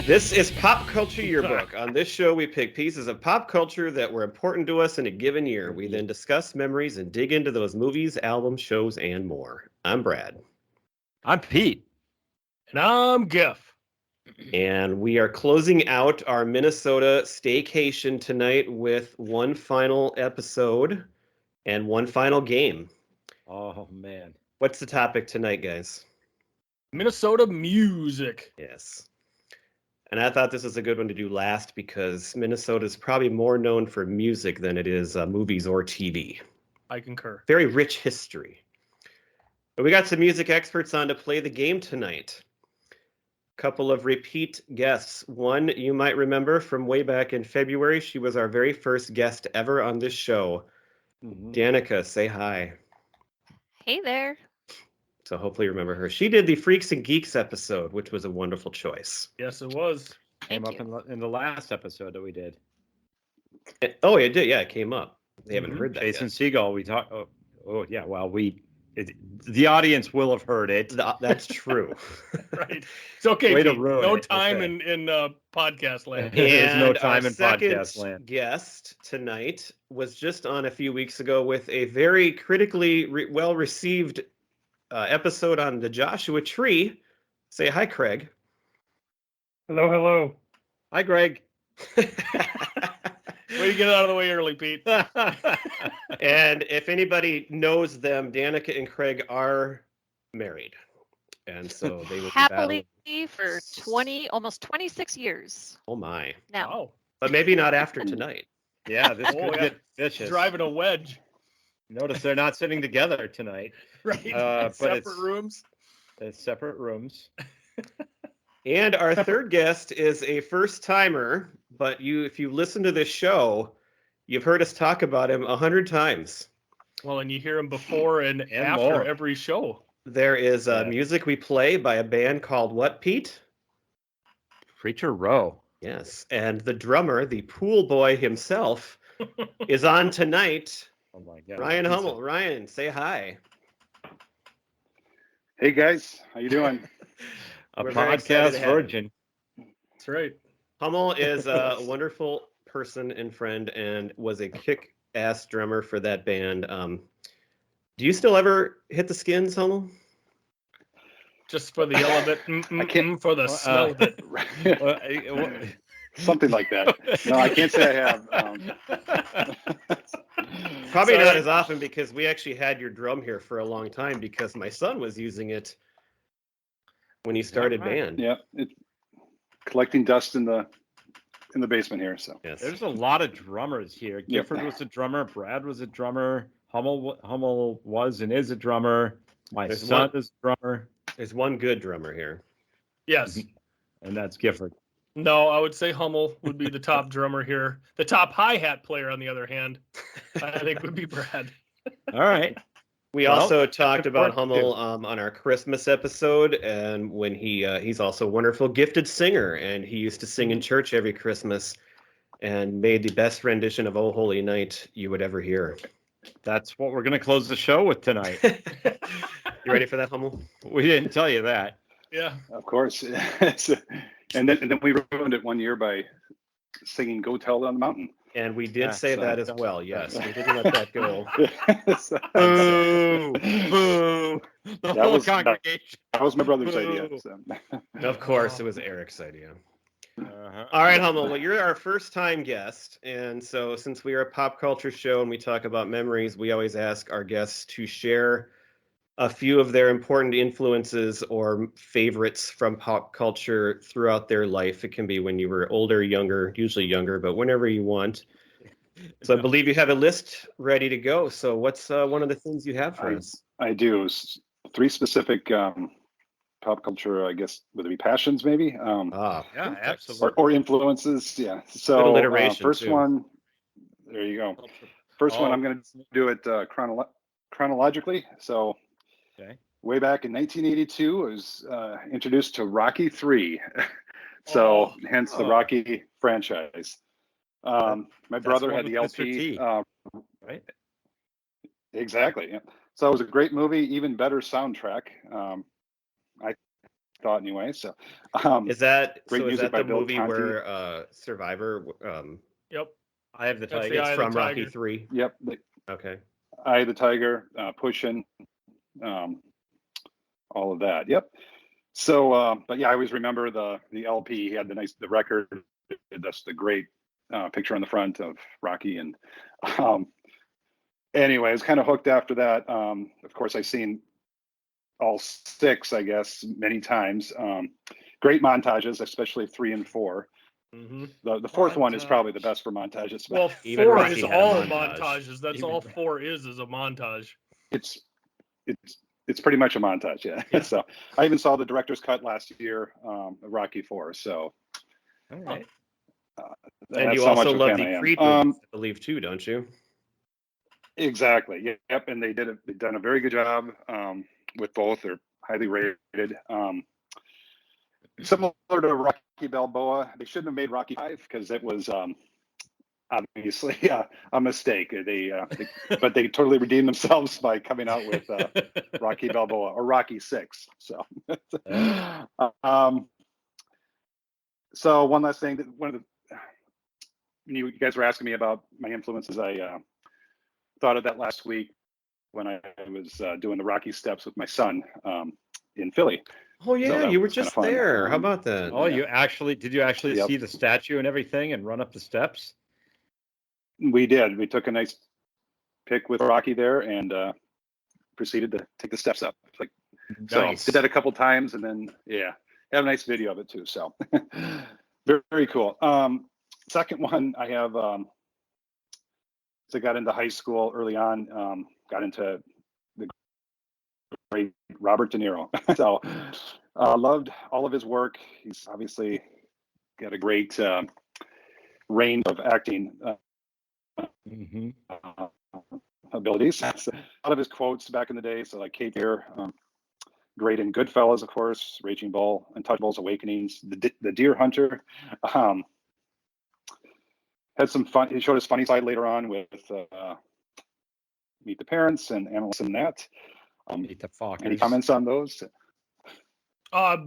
This is Pop Culture Yearbook. On this show, we pick pieces of pop culture that were important to us in a given year. We then discuss memories and dig into those movies, albums, shows, and more. I'm Brad. I'm Pete. And I'm Geoff. And we are closing out our Minnesota Staycation tonight with one final episode and one final game. Oh, man. What's the topic tonight, guys? Minnesota music. Yes. And I thought this was a good one to do last because Minnesota is probably more known for music than it is movies or TV. I concur. Very rich history. But we got some music experts on to play the game tonight. Couple of repeat guests. One you might remember from way back in February. She was our very first guest ever on this show. Danica, say hi. Hey there. So hopefully you remember her. She did the Freaks and Geeks episode, which was a wonderful choice. Yes, it was. Came up in the last episode that we did. It did. Yeah, it came up. They haven't heard that Jason yet. Segel, we talked. Oh, yeah. Well, the audience will have heard it. That's true. Right. It's okay. Way to Pete. ruin No it. time Okay. in podcast land. There's no And time our in podcast second land. guest tonight was just on a few weeks ago with a very critically well-received episode on the Joshua Tree. Say hi, Craig. Hello. Hi, Greg. Way to get out of the way early, Pete. And if anybody knows them, Danica and Craig are married. And so they will Happily be for almost 26 years oh my. now. Oh, But maybe not after tonight. Yeah, this Oh, could yeah. get vicious. driving a wedge. Notice they're not sitting together tonight. Right. But Separate it's- rooms. They're separate rooms. And our third guest is a first-timer, but if you listen to this show, you've heard us talk about him 100 times. Well, and you hear them before and after more. every show. There is Yeah. music we play by a band called what, Pete? Preacher Row. Yes, and the drummer, the Poolboy himself, is on tonight. Oh, my God. Ryan Hummel. Ryan, say hi. Hey guys, how you doing? A We're very excited podcast to have him. virgin. That's right. Hummel is a wonderful person and friend and was a kick-ass drummer for that band. Do you still ever hit the skins, Hummel? Just for the element. I can't- For the smell of it. Something like that. No, I can't say I have. Probably Sorry. not as often because we actually had your drum here for a long time because my son was using it when he started right? band. Yeah, it's collecting dust in the basement here. So Yes. There's a lot of drummers here. Yep. Gifford was a drummer. Brad was a drummer. Hummel was and is a drummer. My There's son one- is a drummer, There's one good drummer here. Yes. and that's Gifford. No, I would say Hummel would be the top drummer here. The top hi-hat player, on the other hand, I think would be Brad. All right. We Well, also talked about important Hummel on our Christmas episode, and when he's also a wonderful gifted singer, and he used to sing in church every Christmas, and made the best rendition of "Oh Holy Night" you would ever hear. That's what we're going to close the show with tonight. You ready for that, Hummel? We didn't tell you that. Yeah. of course, and then we ruined it one year by singing "Go Tell It on the Mountain." And we did Yeah, say so- that as well. Yes, we didn't let that go. Boo! Boo! The That whole was- congregation. That was my brother's Boo. idea. So. Of course, it was Eric's idea. Uh-huh. All right, Hummel. Well, you're our first-time guest, and so since we are a pop culture show and we talk about memories, we always ask our guests to share a few of their important influences or favorites from pop culture throughout their life. It can be when you were older, younger, usually younger, but whenever you want. So I believe you have a list ready to go. So what's one of the things you have for us? I do. Three specific pop culture, I guess, would it be passions maybe? Ah, Yeah, absolutely. Or influences, yeah. Good So alliteration, first too. one, there you go. First one, I'm going to do it chronologically. So Okay. way back in 1982, I was introduced to Rocky 3. So hence the Oh. Rocky franchise. My brother the had one the with Mr. LP. T. Right? Exactly. Yeah. So it was a great movie, even better soundtrack. I thought anyway. So, Is that great music the by Bill movie Conti. where Survivor? Yep. I have the That's Tiger. the It's Eye of the from Rocky Tiger. 3. Yep, Okay. Eye of the Tiger, Pushin', all of that. Yep. So, but yeah, I always remember the LP. He had the record. That's the great picture on the front of Rocky. And anyway, I was kind of hooked after that. Of course, I've seen all 6, I guess, many times. Great montages, especially 3 and 4. Mm-hmm. The 4th one is probably the best for montages. But Well, Even 4 Rocky is had a all montage. montages. That's Even all 4 is a montage. it's pretty much a montage, yeah. Yeah. So I even saw the director's cut last year, of Rocky 4. So All right. And that's you how much also of a love fan I the am. Creed movies, I believe, too, don't you? Exactly. Yep. And they've done a very good job with both. They're highly rated. Similar to Rocky Balboa, they shouldn't have made Rocky 5 because it was obviously a mistake. But they totally redeemed themselves by coming out with Rocky Balboa or Rocky 6. So, so one last thing. You guys were asking me about my influences. I thought of that last week when I was doing the Rocky steps with my son in Philly. Oh yeah, that you were was kinda just fun. there. How about that? Oh, Yeah. did you actually Yep. see the statue and everything and run up the steps? We did. We took a nice pic with Rocky there and proceeded to take the steps up. So Nice. did that a couple times and then have a nice video of it too. So very, very cool. Second one I have. So I got into high school early on. Got into the great Robert De Niro. So loved all of his work. He's obviously got a great range of acting Mm-hmm. abilities. So, a lot of his quotes back in the day, so like Cape Fear, great in Goodfellas, of course, Raging Bull, Untouchables, Awakenings, the Deer Hunter. Had some fun. He showed his funny side later on with Meet the Parents and Analysts and that. Meet the Fockers. Any comments on those?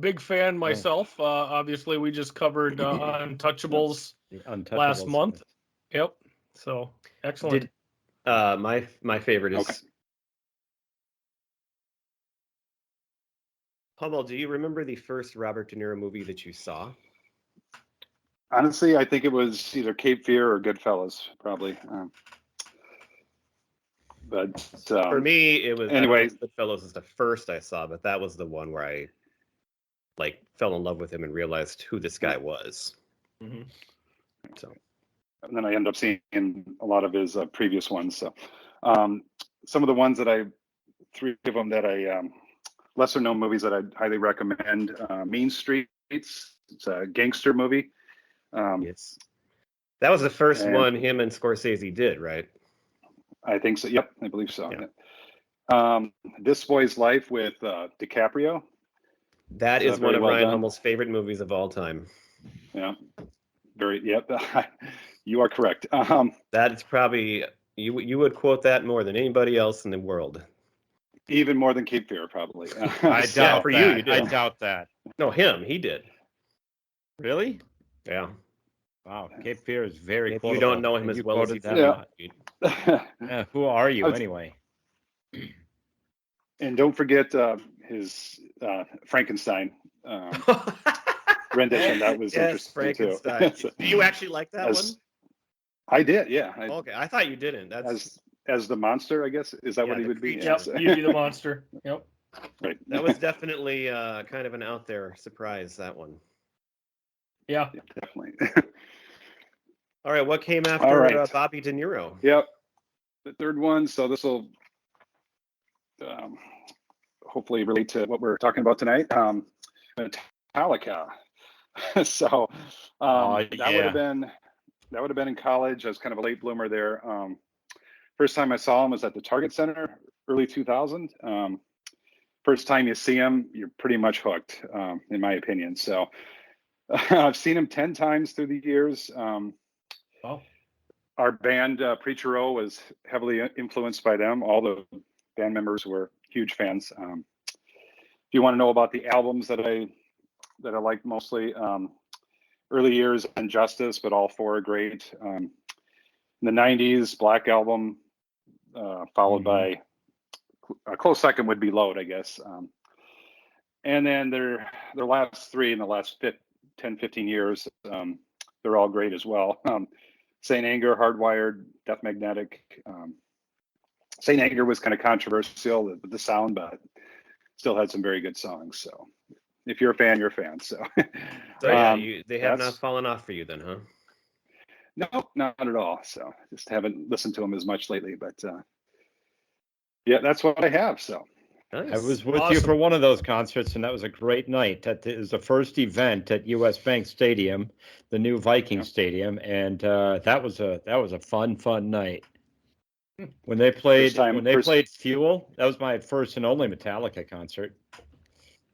Big fan myself. Obviously, we just covered Untouchables The Untouchables. last month. Yep. So excellent. My favorite is Okay. Hummel. Do you remember the first Robert De Niro movie that you saw? Honestly, I think it was either Cape Fear or Goodfellas, probably. But For me, it was anyway. Goodfellas is the first I saw, but that was the one where I fell in love with him and realized who this guy was. Mm-hmm. So, and then I ended up seeing a lot of his previous ones. So some of the ones that 3 of them that I lesser known movies that I'd highly recommend. Mean Streets. It's a gangster movie. yes, that was the first and- one him and Scorsese did, right? I think so. Yep, I believe so. Yeah. This Boy's Life with DiCaprio. That is one very of well Ryan done. Hummel's favorite movies of all time. Yeah, yep. You are correct. That is probably you would quote that more than anybody else in the world. Even more than Cape Fear, probably. I doubt for that. you did. I doubt that. No, he did. Really? Yeah. Wow. Cape Fear is very If quotable. you don't know him And as you well as you quoted that do. lot. Yeah, who are you anyway? And don't forget his Frankenstein rendition. That was interesting Frankenstein. too. Do you actually like that one? I did, yeah. Okay, I thought you didn't. That's as the monster, I guess. Is that Yeah, what he the would be? creature. Yep. You'd be the monster. Yep. Right. that was definitely kind of an out there surprise. That one. Yeah. Yeah, definitely. All right, what came All after right. Bobby De Niro? Yep. The third one. So this will hopefully relate to what we're talking about tonight. Metallica. So that would have been in college. I was kind of a late bloomer there. First time I saw him was at the Target Center, early 2000. First time you see him, you're pretty much hooked, in my opinion. So I've seen him 10 times through the years. Wow. Our band, Preacher O, was heavily influenced by them. All the band members were huge fans. If you want to know about the albums that I that I like mostly. Early years, Injustice, but all four are great. In the '90s, Black Album, followed by a close second would be Load, I guess. And then their last three in the last 10, 15 years, they're all great as well. Saint Anger, Hardwired, Death Magnetic. Saint Anger was kind of controversial with the sound, but still had some very good songs. So if you're a fan, you're a fan. So, they have not fallen off for you then, huh? No, not at all. So just haven't listened to them as much lately, but yeah, that's what I have. So I was with you for one of those concerts, and that was a great night. It was the first event at US Bank Stadium, the new Viking Stadium, and that was a fun night. When they played Fuel, that was my first and only Metallica concert.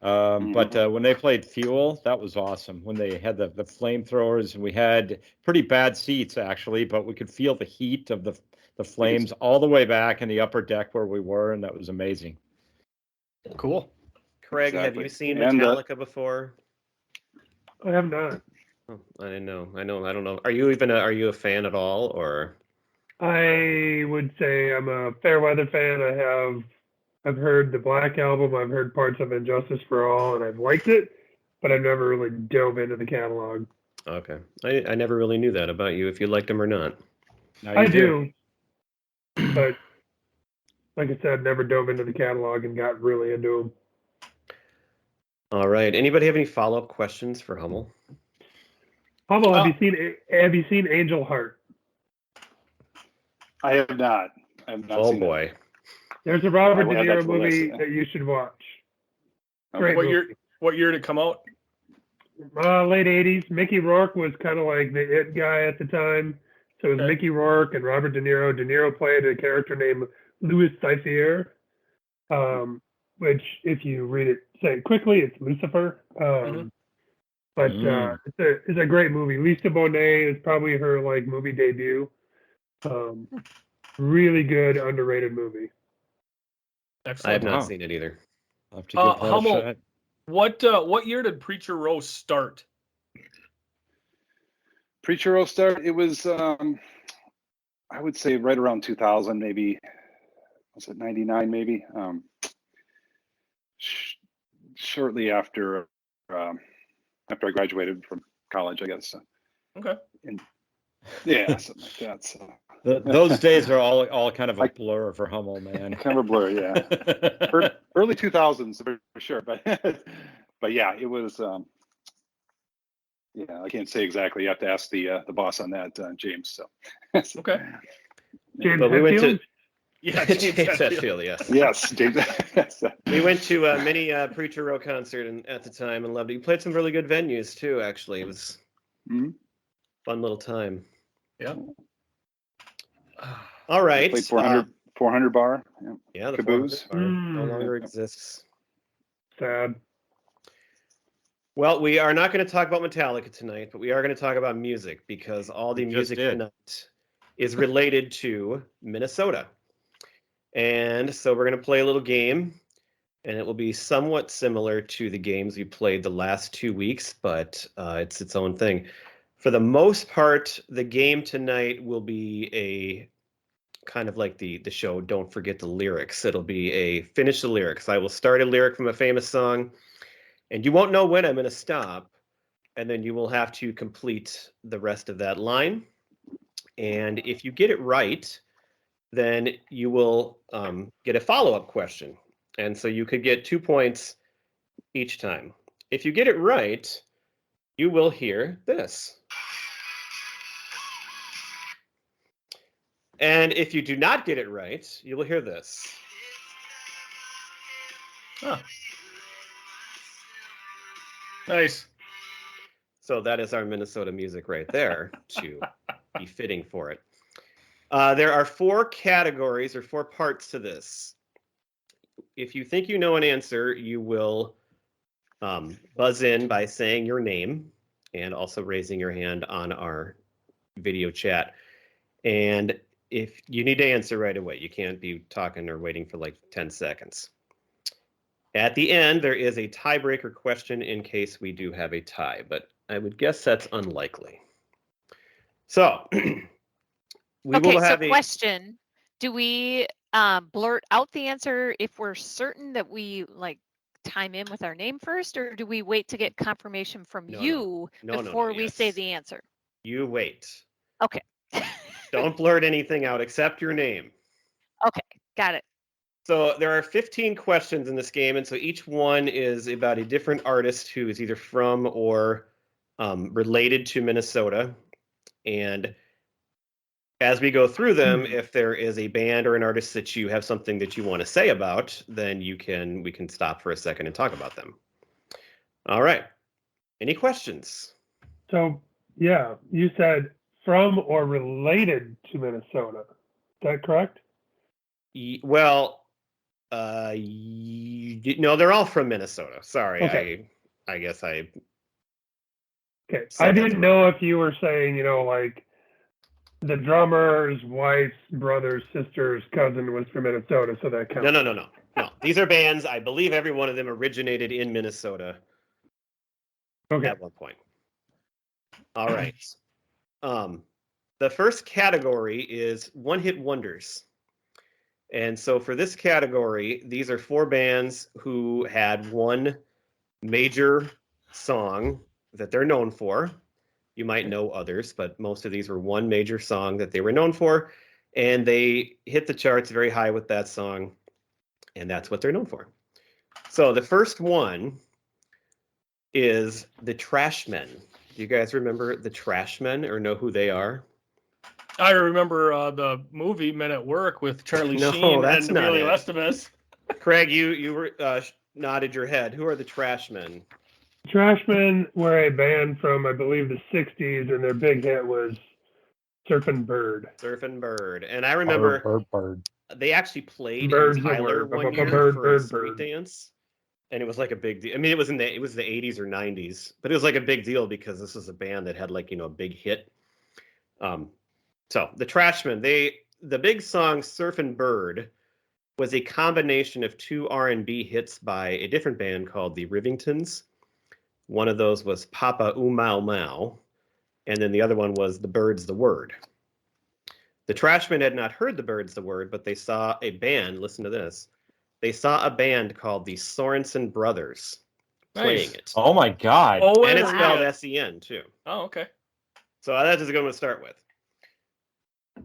But when they played Fuel, that was awesome. When they had the flamethrowers, and we had pretty bad seats actually, but we could feel the heat of the flames all the way back in the upper deck where we were, and that was amazing. Cool. Craig, have you seen Metallica before? I have not. Oh, I didn't know. I don't know. Are you a fan at all, or? I would say I'm a fair weather fan. I've heard the Black Album. I've heard parts of Injustice for All, and I've liked it, but I've never really dove into the catalog. Okay, I never really knew that about you, if you liked them or not. I do, but like I said, never dove into the catalog and got really into them. All right. Anybody have any follow-up questions for Hummel? Hummel, have you seen Angel Heart? I have not. Oh boy. There's a Robert De Niro movie that you should watch. Great. What year did it come out? Late '80s. Mickey Rourke was kind of like the it guy at the time. So it was Mickey Rourke and Robert De Niro. De Niro played a character named Louis Cypher, which, if you read it, say it quickly, it's Lucifer. But it's a great movie. Lisa Bonet is probably her movie debut. Really good, underrated movie. Excellent. I have not seen it either. I'll have to give that Hummel, a shot. what year did Preacher Roast start? Preacher Roast start. It was I would say right around 2000, maybe. Was it 99? Maybe. Shortly after I graduated from college, I guess. Okay. Yeah, something like that. So. Those days are all kind of a blur for Hummel, man. Kind of a blur, yeah. Early 2000s for sure, but yeah, it was. Yeah, I can't say exactly. You have to ask the boss on that, James. So. Okay. James, but we went to. Yeah, James Hetfield, yes. Yes, James. We went to a mini Preacher Row concert at the time and loved it. He played some really good venues too. Actually, it was fun little time. Yeah. All right. Played 400 bar. Yeah, the Caboose. 400 bar no longer exists. Sad. Well, we are not going to talk about Metallica tonight, but we are going to talk about music because all the music tonight is related to Minnesota. And so we're going to play a little game, and it will be somewhat similar to the games we played the last 2 weeks, but it's its own thing. For the most part, the game tonight will be a kind of like the show Don't Forget the Lyrics. It'll be a finish the lyrics. I will start a lyric from a famous song, and you won't know when I'm going to stop, and then you will have to complete the rest of that line. And if you get it right, then you will get a follow-up question. And so you could get 2 points each time. If you get it right, you will hear this. And if you do not get it right, you will hear this. Oh. Nice. So that is our Minnesota music right there to be fitting for it. There are 4 categories or 4 parts to this. If you think you know an answer, you will buzz in by saying your name and also raising your hand on our video chat. And if you need to answer right away, you can't be talking or waiting for like 10 seconds. At the end, there is a tiebreaker question in case we do have a tie, but I would guess that's unlikely. So we will have a question. Do we blurt out the answer if we're certain that we like time in with our name first, or do we wait to get confirmation from you before we say the answer? You wait. Okay. Don't blurt anything out except your name. Okay, got it. So there are 15 questions in this game, and so each one is about a different artist who is either from or related to Minnesota. And as we go through them, if there is a band or an artist that you have something that you want to say about, then we can stop for a second and talk about them. All right. Any questions? So, yeah, you said from or related to Minnesota. Is that correct? Well, no, they're all from Minnesota. Sorry, okay. I guess I. Okay, I didn't know if you were saying, like the drummer's wife's brother's sister's cousin was from Minnesota, so that counts. No. These are bands. I believe every one of them originated in Minnesota. Okay. At one point. All right. The first category is one-hit wonders. And so for this category, these are 4 bands who had one major song that they're known for. You might know others, but most of these were one major song that they were known for, and they hit the charts very high with that song, and that's what they're known for. So the first one is the Trashmen. Do you guys remember the Trashmen or know who they are? I remember the movie Men at Work with Charlie Sheen and Emilio Estevez. Craig, you were nodded your head. Who are the Trashmen? Trashmen were a band from, I believe, the 60s, and their big hit was Surfin' Bird. Surfin' Bird. And I remember they actually played Bird's in Tyler one year for a street dance. And it was like a big deal. I mean, it was the 80s or 90s, but it was like a big deal because this was a band that had like, a big hit. So the Trashmen, the big song Surfin' Bird was a combination of 2 R&B hits by a different band called the Rivingtons. One of those was Papa Ooh Mau Mau, and then the other one was The Bird's the Word. The Trashmen had not heard The Bird's the Word, but they saw a band, listen to this, they saw a band called the Sorensen Brothers playing it. Oh my God. Oh, and it's spelled S-E-N too. Oh, okay. So that's just a good one to start with.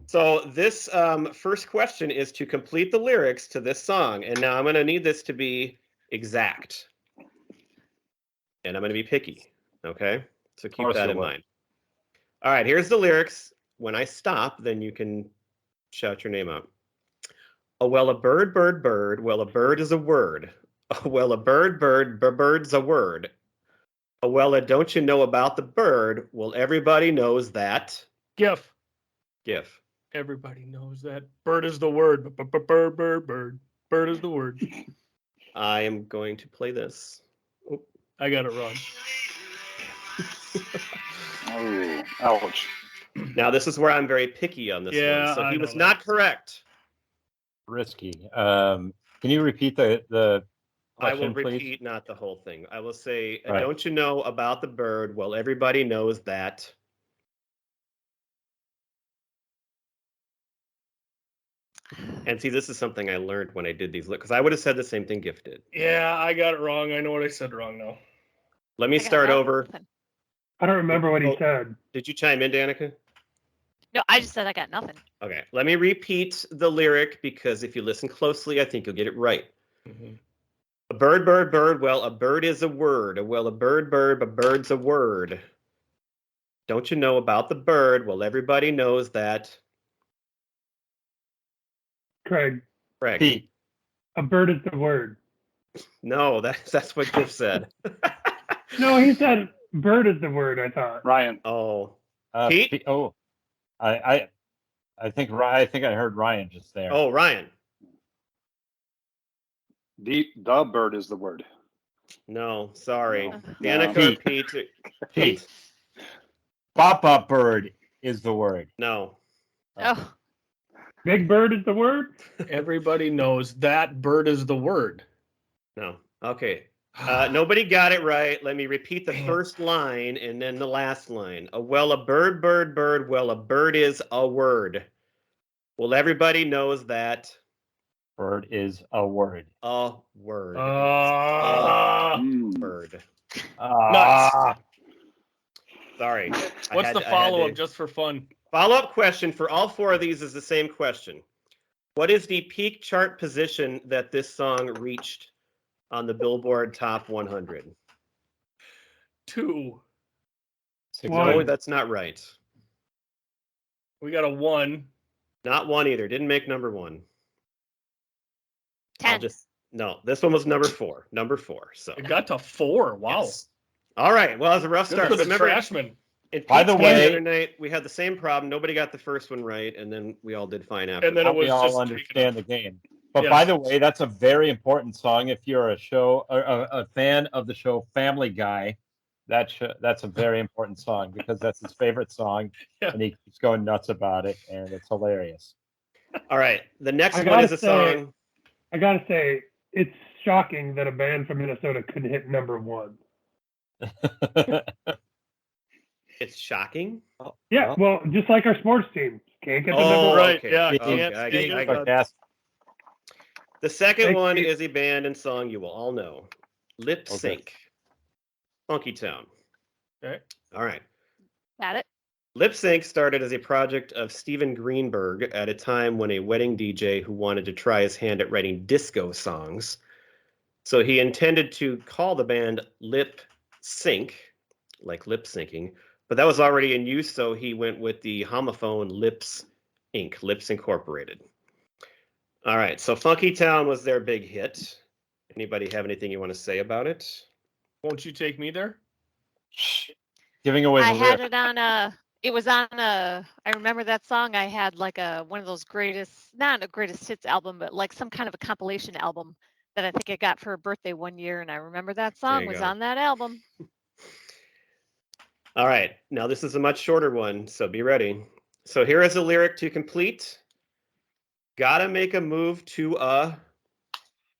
So this first question is to complete the lyrics to this song. And now I'm going to need this to be exact. And I'm going to be picky. Okay? So keep that in mind. All right, here's the lyrics. When I stop, then you can shout your name out. Oh, well, a bird, bird, bird. Well, a bird is a word. Oh, well, a bird, bird, bird's a word. Oh, well, don't you know about the bird? Well, everybody knows that. GIF. Everybody knows that. Bird is the word. Bird, bird, bird. Bird is the word. I am going to play this. Oh, I got it wrong. Oh, ouch. Now, this is where I'm very picky on this one. So he was not correct. Risky. Can you repeat the question, I will repeat, please? not the whole thing. I will say, don't you know about the bird? Well, everybody knows that. And see, this is something I learned when I did these, because I would have said the same thing Gift did. Yeah, I got it wrong. I know what I said wrong now. Let me start over. I don't remember what he said. Did you chime in, Danica? No, I just said I got nothing. Okay, let me repeat the lyric, because if you listen closely, I think you'll get it right. Mm-hmm. A bird, bird, bird. Well, a bird is a word. Well, a bird, bird, a bird's a word. Don't you know about the bird? Well, everybody knows that. Craig. Pete. A bird is the word. No, that's what Giff said. No, he said bird is the word, I thought. Ryan. Oh. Pete? Oh. I think I heard Ryan just there. Oh, Ryan. The bird is the word. No, sorry. No. Danica, Pete. Pop-up bird is the word. No. Oh. Big bird is the word? Everybody knows that bird is the word. No. Okay. Nobody got it right. Let me repeat the first line and then the last line. Well, a bird, bird, bird. Well, a bird is a word. Well, everybody knows that. Bird is a word. A word. Bird. Nuts. Sorry. What's the follow-up just for fun? Follow-up question for all four of these is the same question. What is the peak chart position that this song reached on the Billboard Top 100? 2. No, that's not right. We got a 1. Not 1 either. Didn't make number 1. 10. No, this one was number 4. Number 4. So it got to 4. Wow. Yes. All right. Well, it was a rough start. For the Trashmen. By the way, the other night we had the same problem. Nobody got the first one right, and then we all did fine after. And then we all understand the game. But by the way, that's a very important song. If you're a fan of the show Family Guy, that's a very important song because that's his favorite song, and he keeps going nuts about it, and it's hilarious. All right, the next one is a song. I gotta say, it's shocking that a band from Minnesota couldn't hit number 1. It's shocking. Yeah, well, just like our sports team, can't get the number 1. Right? Okay. Yeah, The second one is a band and song you will all know. Lip Sync. Funky Town. Okay. All right. Got it. Lip Sync started as a project of Steven Greenberg at a time when a wedding DJ who wanted to try his hand at writing disco songs. So he intended to call the band Lip Sync, like lip syncing, but that was already in use, so he went with the homophone Lips Inc., Lips Incorporated. All right, so Funky Town was their big hit. Anybody have anything you want to say about it? Won't you take me there? Giving away the I had it on I remember that song. I had like one of those not a greatest hits album, but like some kind of a compilation album that I think I got for a birthday one year. And I remember that song was on that album. All right, now this is a much shorter one, so be ready. So here is a lyric to complete. Gotta make a move to a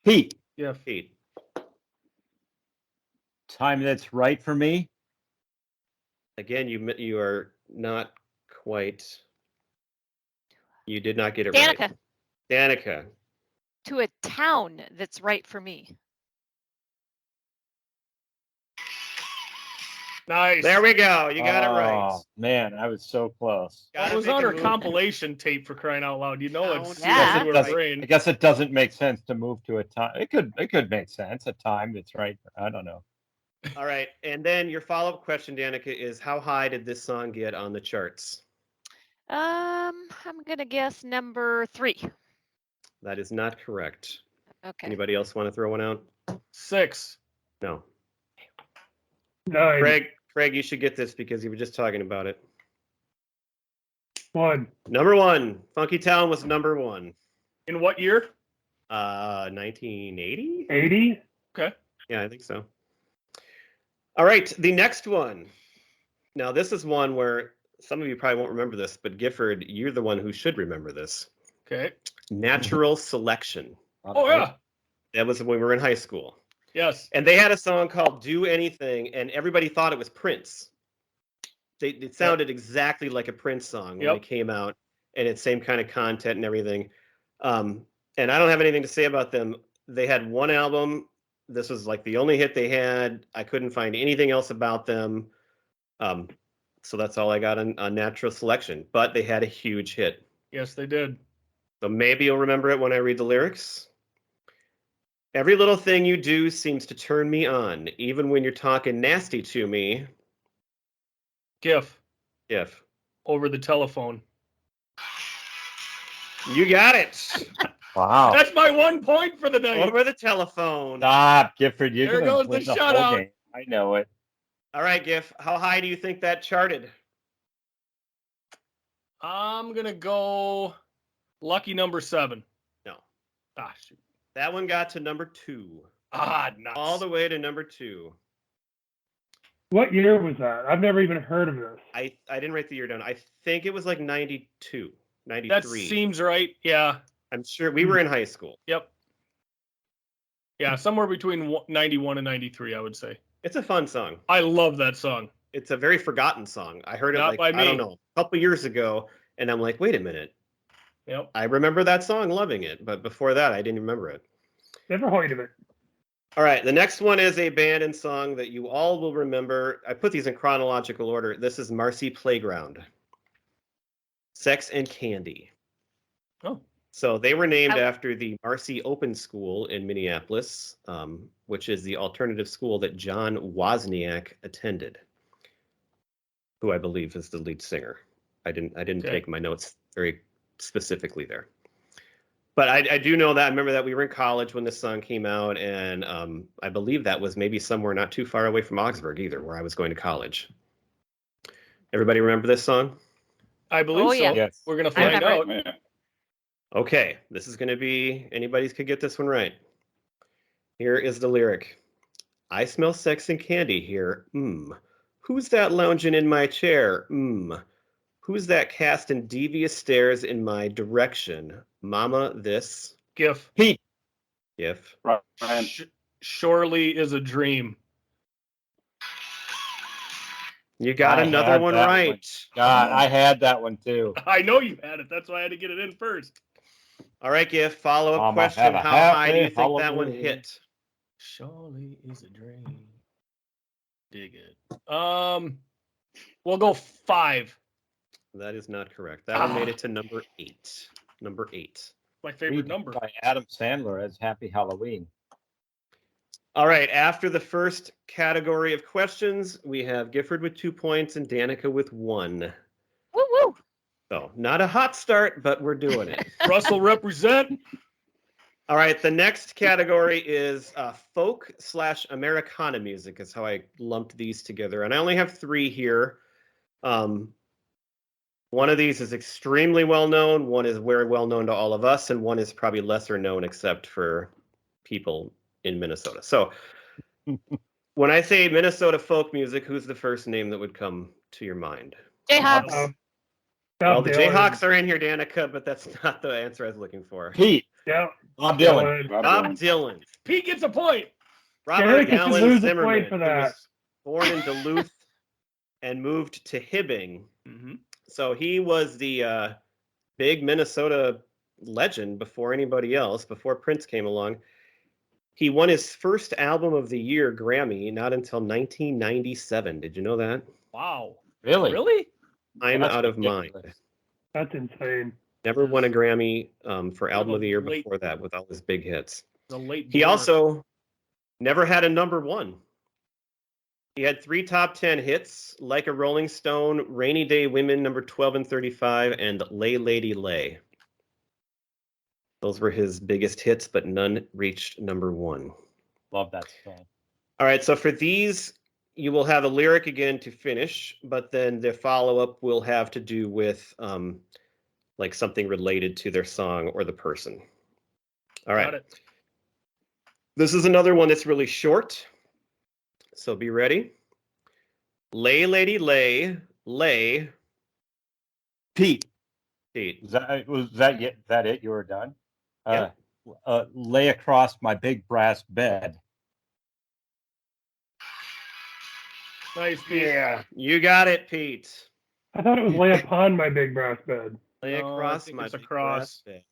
Pete. Yeah, Pete. Time that's right for me. Again, you are not quite. You did not get it Danica. right. Danica. To a town that's right for me. Nice. There we go. You got it right. Oh man, I was so close. It was on her compilation tape, for crying out loud. You know it's yeah. her brain. I guess it doesn't make sense to move to a time. It could make sense. A time that's right. I don't know. All right, and then your follow-up question, Danica, is how high did this song get on the charts? I'm gonna guess number 3. That is not correct. Okay. Anybody else want to throw one out? 6. No. 9. Craig, you should get this because you were just talking about it. 1. Number 1. Funky Town was number 1. In what year? 1980? 80? Okay. Yeah, I think so. All right, the next one. Now, this is one where some of you probably won't remember this, but Gifford, you're the one who should remember this. Okay. Natural Selection. Oh, yeah. That was when we were in high school. Yes. And they had a song called Do Anything, and everybody thought it was Prince. It sounded exactly like a Prince song when it came out, and it's same kind of content and everything. And I don't have anything to say about them. They had one album. This was like the only hit they had. I couldn't find anything else about them. So that's all I got on Natural Selection. But they had a huge hit. Yes, they did. So maybe you'll remember it when I read the lyrics. Every little thing you do seems to turn me on, even when you're talking nasty to me. GIF. Over the telephone. You got it. Wow. That's my 1 point for the night. Over the telephone. Stop, Gifford. There goes the shutout. Game. I know it. All right, Giff. How high do you think that charted? I'm going to go lucky number 7. No. Shoot. That one got to number 2. Nuts. All the way to number 2. What year was that? I've never even heard of this. I didn't write the year down. I think it was like 92, 93. That seems right. Yeah. I'm sure we were in high school. Yep. Yeah, somewhere between 91 and 93, I would say. It's a fun song. I love that song. It's a very forgotten song. I heard it Not by me. I don't know, a couple years ago, and I'm like, wait a minute. Yep. I remember that song, loving it, but before that, I didn't remember it. Never heard of it. All right, the next one is a band and song that you all will remember. I put these in chronological order. This is Marcy Playground. Sex and Candy. Oh. So they were named after the Marcy Open School in Minneapolis, which is the alternative school that John Wozniak attended, who I believe is the lead singer. I didn't take my notes very specifically there. But I do know that. I remember that we were in college when this song came out, and I believe that was maybe somewhere not too far away from Augsburg either, where I was going to college. Everybody remember this song? I believe so. Yeah. Yes. We're going to find out. Okay, this is going to be, anybody's could get this one right. Here is the lyric. I smell sex and candy here. Who's that lounging in my chair? Who's that casting devious stares in my direction? Mama, this. GIF. Pete. GIF. Ryan. Surely is a dream. You got another one right. God, I had that one too. I know you had it. That's why I had to get it in first. All right, GIF. Follow-up question. How high do you think that one hit? Surely is a dream. Dig it. We'll go 5. That is not correct. That one made it to number 8. Number 8. My favorite number. By Adam Sandler as Happy Halloween. All right. After the first category of questions, we have Gifford with 2 points and Danica with 1. Woo woo. So not a hot start, but we're doing it. Russell represent. All right. The next category is folk/Americana music is how I lumped these together. And I only have 3 here. One of these is extremely well known. One is very well known to all of us, and one is probably lesser known except for people in Minnesota. So when I say Minnesota folk music, who's the first name that would come to your mind? Jayhawks. Well, the Jayhawks are in here, Danica, but that's not the answer I was looking for. Pete. Yeah. Bob Dylan. Bob Dylan. Pete gets a point. Robert Allen Zimmerman, for that. was born in Duluth and moved to Hibbing. Mm-hmm. So he was the big Minnesota legend before anybody else, before Prince came along. He won his first Album of the Year Grammy not until 1997. Did you know that? Wow. Really? Really? I'm out of mind. That's insane. Never won a Grammy for Album of the Year late- before that with all his big hits. The late. He bloomer. also never had a number 1. He had 3 top 10 hits, Like a Rolling Stone, Rainy Day Women, number 12 and 35, and Lay Lady Lay. Those were his biggest hits, but none reached number 1. Love that song. All right, so for these, you will have a lyric again to finish, but then the follow-up will have to do with like something related to their song or the person. All right. Got it. This is another one that's really short, so be ready. Lay, lady, lay, lay. Pete. Pete. Was that it? You were done? Yeah. Lay across my big brass bed. Nice, Pete. Yeah, you got it, Pete. I thought it was lay upon my big brass bed. Lay No, across I think my it's big across. brass bed.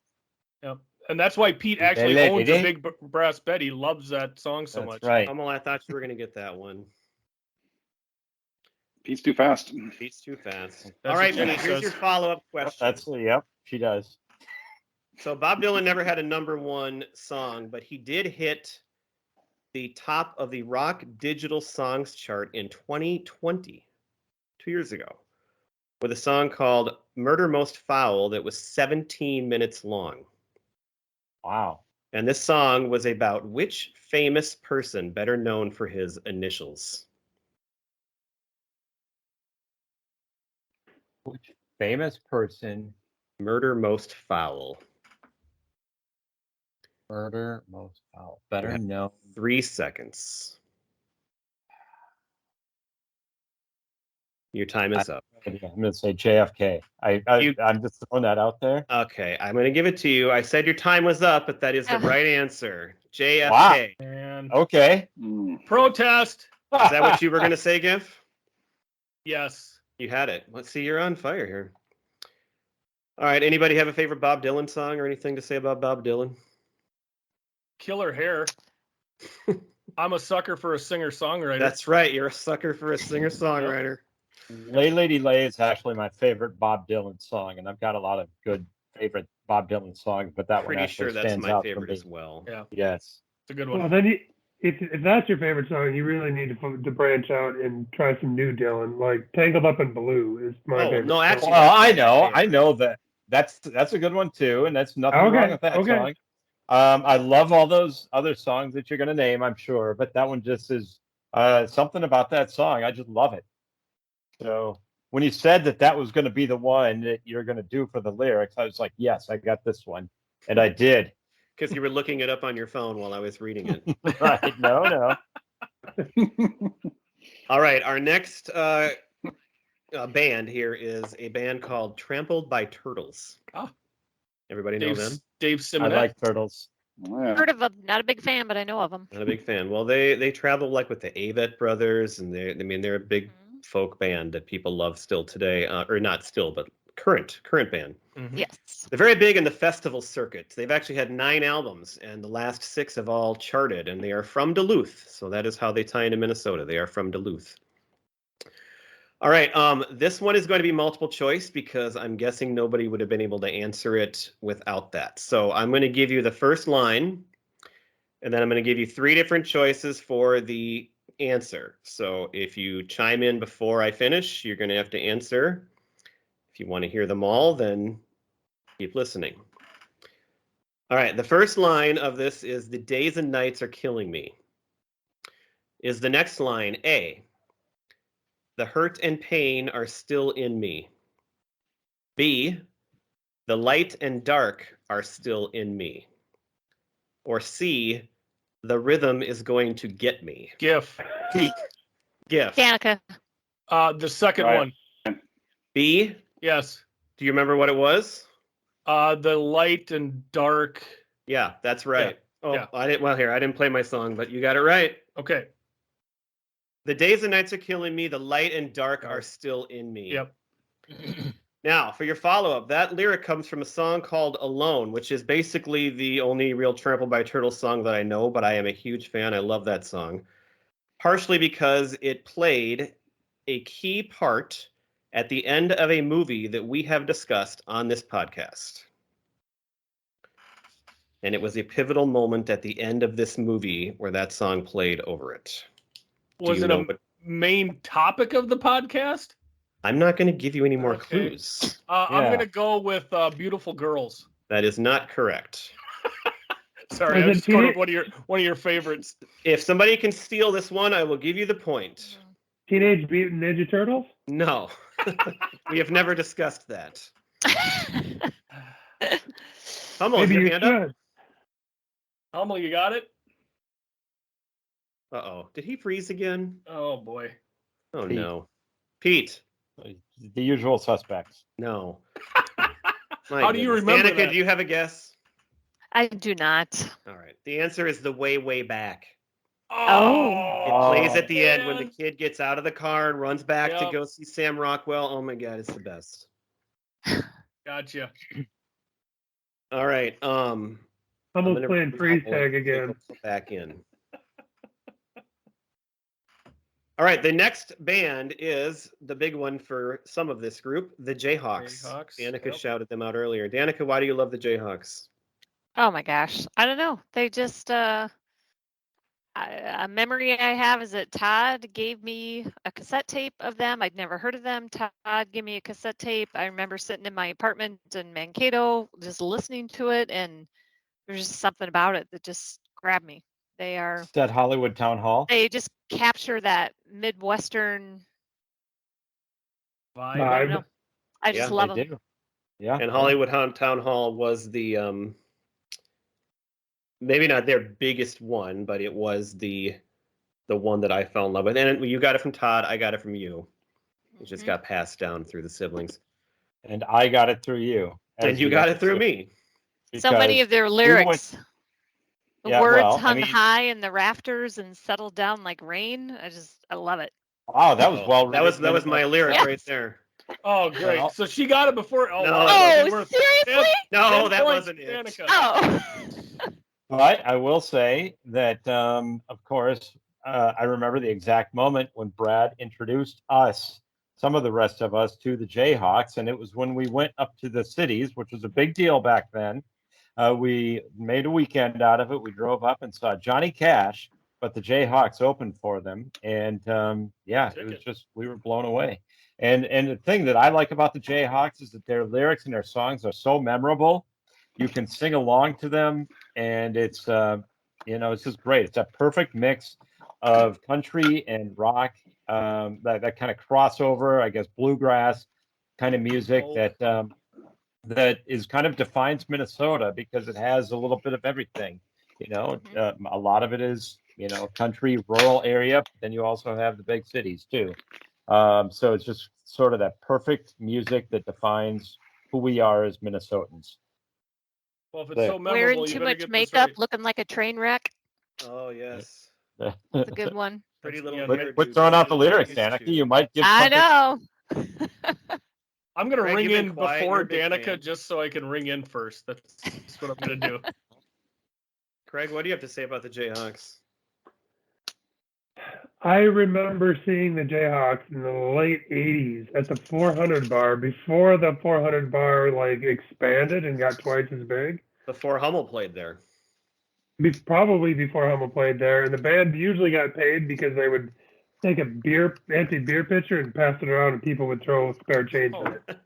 Yep. And that's why Pete actually owns a big brass bed. He loves that song so much. Right. Hummel, I thought you were going to get that one. Pete's too fast. Pete's too fast. That's All right, what Pete, Jenny here's says. your follow-up question. Yep, she does. So Bob Dylan never had a number 1 song, but he did hit the top of the Rock Digital Songs chart in 2020, 2 years ago, with a song called Murder Most Foul that was 17 minutes long. Wow. And this song was about which famous person better known for his initials? Which famous person? Murder Most Foul. Murder Most Foul. Better known. 3 seconds. Your time is up. I'm going to say JFK. I'm just throwing that out there. Okay, I'm going to give it to you. I said your time was up, but that is the right answer. JFK. Wow. And Okay. protest. Is that what you were going to say, Gif? Yes. You had it. Let's see, you're on fire here. All right. Anybody have a favorite Bob Dylan song or anything to say about Bob Dylan? Killer hair. I'm a sucker for a singer-songwriter. That's right. You're a sucker for a singer-songwriter. Lay Lady Lay is actually my favorite Bob Dylan song, and I've got a lot of good favorite Bob Dylan songs, but that one actually stands out for me. Pretty sure that's my favorite as well. Yeah. Yes. It's a good one. Well, then if that's your favorite song, you really need to branch out and try some new Dylan. Like Tangled Up in Blue is my favorite. No, actually, well, I know that that's a good one too, and that's nothing wrong with that song. I love all those other songs that you're going to name, I'm sure, but that one just is something about that song. I just love it. So when you said that was going to be the one that you're going to do for the lyrics, I was like, yes, I got this one, and I did. Because you were looking it up on your phone while I was reading it. Right? No. All right, our next band here is a band called Trampled by Turtles. Oh. Everybody know them? Dave Simonette. I like Turtles. Yeah. Heard of them. Not a big fan, but I know of them. Not a big fan. Well, they travel like with the Avett Brothers, and they're a big folk band that people love still today, or not still, but current band. Mm-hmm. Yes. They're very big in the festival circuit. They've actually had 9 albums, and the last 6 have all charted, and they are from Duluth. So that is how they tie into Minnesota. They are from Duluth. All right, this one is going to be multiple choice because I'm guessing nobody would have been able to answer it without that. So I'm going to give you the first line, and then I'm going to give you 3 different choices for the answer. So if you chime in before I finish, you're going to have to answer. If you want to hear them all, then keep listening. All right, the first line of this is "The days and nights are killing me." Is the next line A, "The hurt and pain are still in me"? B, "The light and dark are still in me"? Or C, "The rhythm is going to get me"? GIF. GIF. Danica. The second one. B? Yes. Do you remember what it was? The light and dark. Yeah, that's right. Yeah. Oh, Yeah. I didn't play my song, but you got it right. Okay. The days and nights are killing me. The light and dark are still in me. Yep. Now, for your follow-up, that lyric comes from a song called Alone, which is basically the only real Trampled by Turtles song that I know, but I am a huge fan. I love that song. Partially because it played a key part at the end of a movie that we have discussed on this podcast. And it was a pivotal moment at the end of this movie where that song played over it. Was it a main topic of the podcast? I'm not going to give you any more clues. I'm going to go with Beautiful Girls. That is not correct. Sorry, I just going with one of your favorites. If somebody can steal this one, I will give you the point. Teenage Mutant Ninja Turtles? No. We have never discussed that. Hummel, your hand up? Hummel, you got it? Uh-oh. Did he freeze again? Oh, boy. Oh, Pete. No. Pete. The usual suspects. No. How do you remember Danica, that? do you have a guess? I do not. All right. The answer is The Way, Way Back. Oh. It plays at the end when the kid gets out of the car and runs back to go see Sam Rockwell. Oh, my God. It's the best. Gotcha. All right. Hummel's playing freeze tag again. Back in. All right, the next band is the big one for some of this group, the Jayhawks. Danica shouted them out earlier. Danica, why do you love the Jayhawks? Oh my gosh, I don't know. They just a memory I have is that Todd gave me a cassette tape of them. I'd never heard of them. Todd gave me a cassette tape. I remember sitting in my apartment in Mankato, just listening to it, and there's just something about it that just grabbed me. They are that Hollywood Town Hall. They just capture that Midwestern vibe. I just love them. Do. Yeah. And Hollywood Town Hall was the maybe not their biggest one, but it was the one that I fell in love with. And you got it from Todd, I got it from you. It just got passed down through the siblings. And I got it through you. And you got it through me. So many of their lyrics. The words hung high in the rafters and settled down like rain. I love it. Wow, that was well. That was my lyric right there. Oh, great! Well, so she got it before. Seriously? No, that wasn't it. Danica. Oh. But I will say that, of course, I remember the exact moment when Brad introduced us, some of the rest of us, to the Jayhawks, and it was when we went up to the cities, which was a big deal back then. We made a weekend out of it. We drove up and saw Johnny Cash, but the Jayhawks opened for them, and it was just, we were blown away. And the thing that I like about the Jayhawks is that their lyrics and their songs are so memorable. You can sing along to them, and it's it's just great. It's a perfect mix of country and rock, that kind of crossover, I guess, bluegrass kind of music that is kind of defines Minnesota, because it has a little bit of everything. A lot of it is country, rural area, but then you also have the big cities too. So it's just sort of that perfect music that defines who we are as Minnesotans. Well, if it's so memorable, wearing too much makeup, looking like a train wreck. Oh yes, that's a good one. Pretty little. Quit throwing out the lyrics, Danica. You might get. I know. I'm gonna ring in before Danica, just so I can ring in first. That's what I'm gonna do. Craig, what do you have to say about the Jayhawks? I remember seeing the Jayhawks in the late 80s at the 400 bar, before the 400 bar expanded and got twice as big. Before Hummel played there. Probably before Hummel played there. And the band usually got paid because they would take a empty beer pitcher and pass it around, and people would throw spare change in it.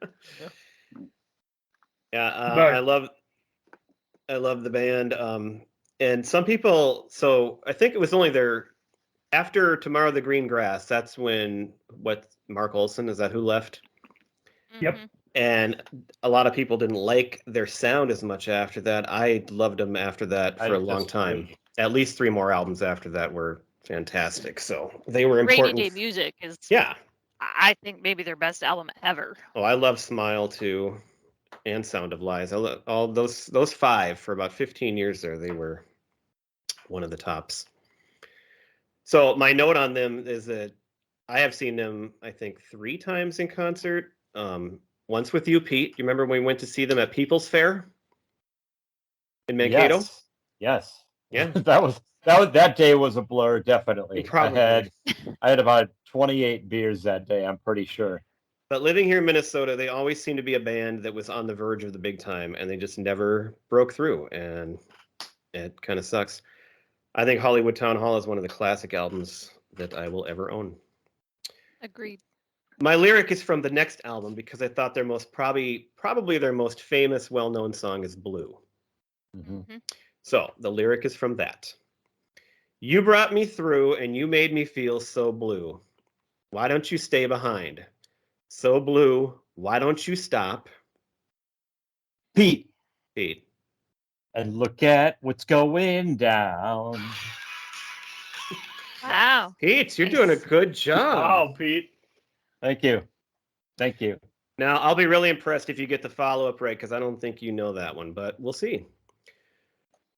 I love the band. And some people, so I think it was only after Tomorrow the Green Grass, that's when Mark Olson, is that who left? Yep. And a lot of people didn't like their sound as much after that. I loved them after that for a long time. At least 3 more albums after that were fantastic. So they were important. Rainy Day Music is, I think, maybe their best album ever. Oh, I love Smile too, and Sound of Lies. I love all those 5 for about 15 years there. They were one of the tops. So my note on them is that I have seen them, I think, 3 times in concert. Once with you, Pete. You remember when we went to see them at People's Fair in Mankato? Yes. Yeah. That day was a blur, definitely. Probably. I had about 28 beers that day, I'm pretty sure. But living here in Minnesota, they always seemed to be a band that was on the verge of the big time, and they just never broke through, and it kind of sucks. I think Hollywood Town Hall is one of the classic albums that I will ever own. Agreed. My lyric is from the next album because I thought their probably their most famous, well-known song is Blue. Mm-hmm. So the lyric is from that. You brought me through and you made me feel so blue. Why don't you stay behind? So blue, why don't you stop? Pete. And look at what's going down. Wow. Pete, you're doing a good job. Wow, Pete. Thank you. Now, I'll be really impressed if you get the follow-up right, because I don't think you know that one, but we'll see.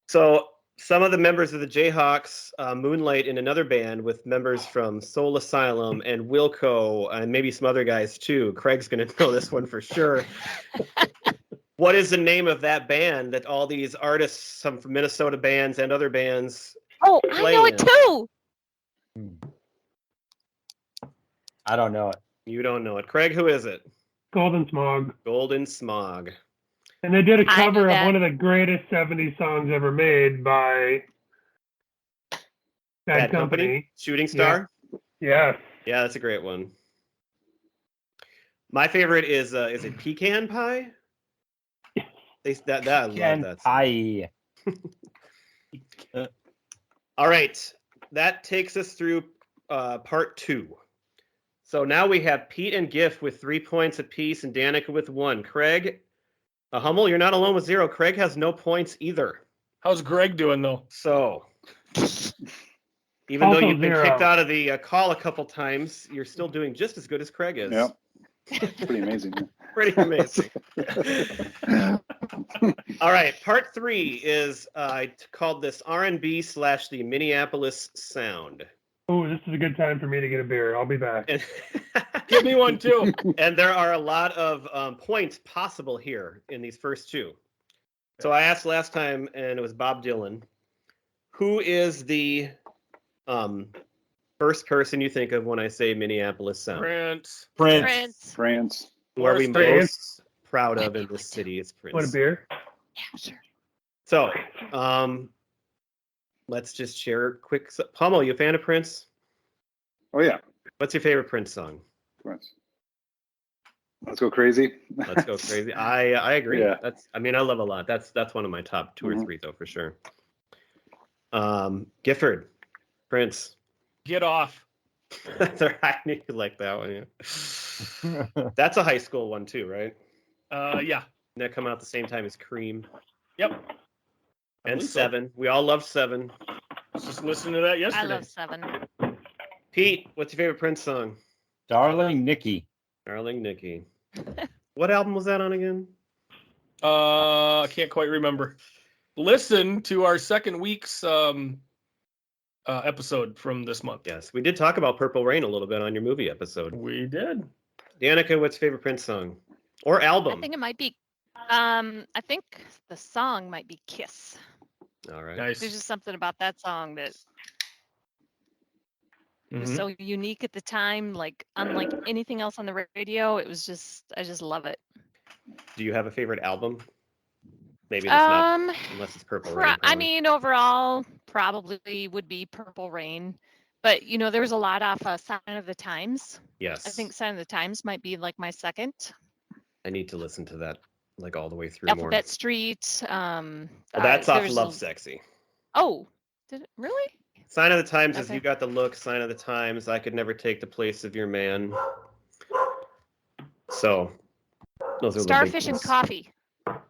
So some of the members of the Jayhawks moonlight in another band with members from Soul Asylum and Wilco, and maybe some other guys too. Craig's going to know this one for sure. What is the name of that band that all these artists, some from Minnesota bands and other bands, I know it too. I don't know it. You don't know it. Craig, who is it? Golden Smog. Golden Smog. And they did a cover of one of the greatest 70s songs ever made by Bad Company. Shooting Star? Yeah. Yes. Yeah, that's a great one. My favorite is it Pecan Pie? I love that song. All right. That takes us through part 2. So now we have Pete and Giff with 3 points apiece and Danica with 1. Craig, Hummel, you're not alone with 0. Craig has no points either. How's Greg doing, though? So, even though you've been 0. kicked out of the call a couple times, you're still doing just as good as Craig is. Yep. Pretty amazing. Pretty amazing. All right, part 3 is I called this R&B / the Minneapolis Sound. Oh, this is a good time for me to get a beer. I'll be back. Give me one too. And there are a lot of points possible here in these first 2. So I asked last time, and it was Bob Dylan. Who is the first person you think of when I say Minneapolis Sound? Prince. Who are we most proud of in this city? It's Prince. Want a beer? Yeah, sure. So, let's just share a quick. Hummel, you a fan of Prince? Oh yeah. What's your favorite Prince song? Prince. Let's Go Crazy. Let's Go Crazy. I agree. Yeah. I love a lot. That's one of my top 2 or 3 though, for sure. Gifford, Prince. Get Off. I knew you like that one. Yeah. That's a high school one too, right? Yeah. Didn't that come out at the same time as Cream? Yep. And 7. We all love 7. Just listened to that yesterday. I love 7. Pete, what's your favorite Prince song? Darling Nikki. Darling Nikki. What album was that on again? I can't quite remember. Listen to our second week's episode from this month. Yes, we did talk about Purple Rain a little bit on your movie episode. We did. Danica, what's your favorite Prince song? Or album? I think it might be, I think the song might be Kiss. All right. Nice. There's just something about that song that was Mhm. so unique at the time, like unlike anything else on the radio. It was just, I just love it. Do you have a favorite album? Maybe that's not, unless it's Purple Rain. I mean, overall, probably would be Purple Rain. But, you know, there was a lot off Sign of the Times. Yes. I think Sign of the Times might be like my second. I need to listen to that like all the way through Alphabet more. Street. Well, that's off there's Love Sexy. Oh, did it really? Sign of the Times is Okay. You Got the Look. Sign of the Times, I Could Never Take the Place of Your Man. So, those are the big Starfish and ones. Coffee.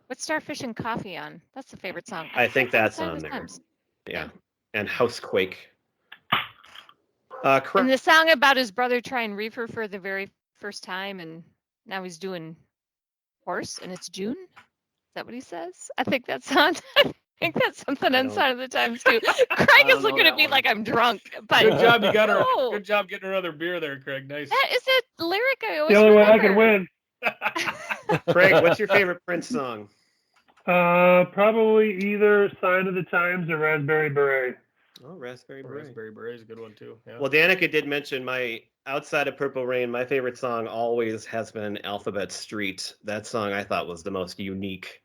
What's Starfish and Coffee on? That's the favorite song. I think that's Sign of on the there. Times. Yeah. And Housequake. And the song about his brother trying reefer for the very first time, and now he's doing horse, and it's June. Is that what he says? I think that's on. I think that's something on Sign of the Times too. Craig is looking at me like I'm drunk. But Good job, you got her. No. Good job getting another beer there, Craig. Nice. That is a lyric I always The only way I remember. can win. Craig, what's your favorite Prince song? Probably either Sign of the Times or Raspberry Beret. Oh, Raspberry Beret. Raspberry Beret is a good one too. Yeah. Well, Danica did mention outside of Purple Rain, my favorite song always has been Alphabet Street. That song I thought was the most unique,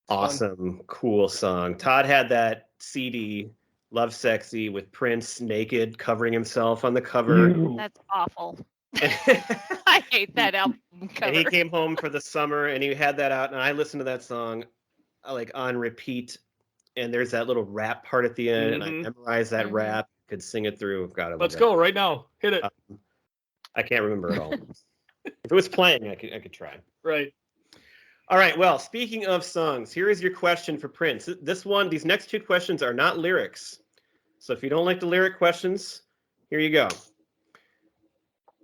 awesome, cool song. Todd had that CD, Love Sexy, with Prince naked, covering himself on the cover. That's awful. I hate that album cover. And he came home for the summer and he had that out, and I listened to that song like on repeat. And there's that little rap part at the end, and I memorized that rap, could sing it through. God, Let's go right now. Hit it. I can't remember it all. If it was playing, I could try. Right. All right. Well, speaking of songs, here is your question for Prince. These next 2 questions are not lyrics. So if you don't like the lyric questions, here you go.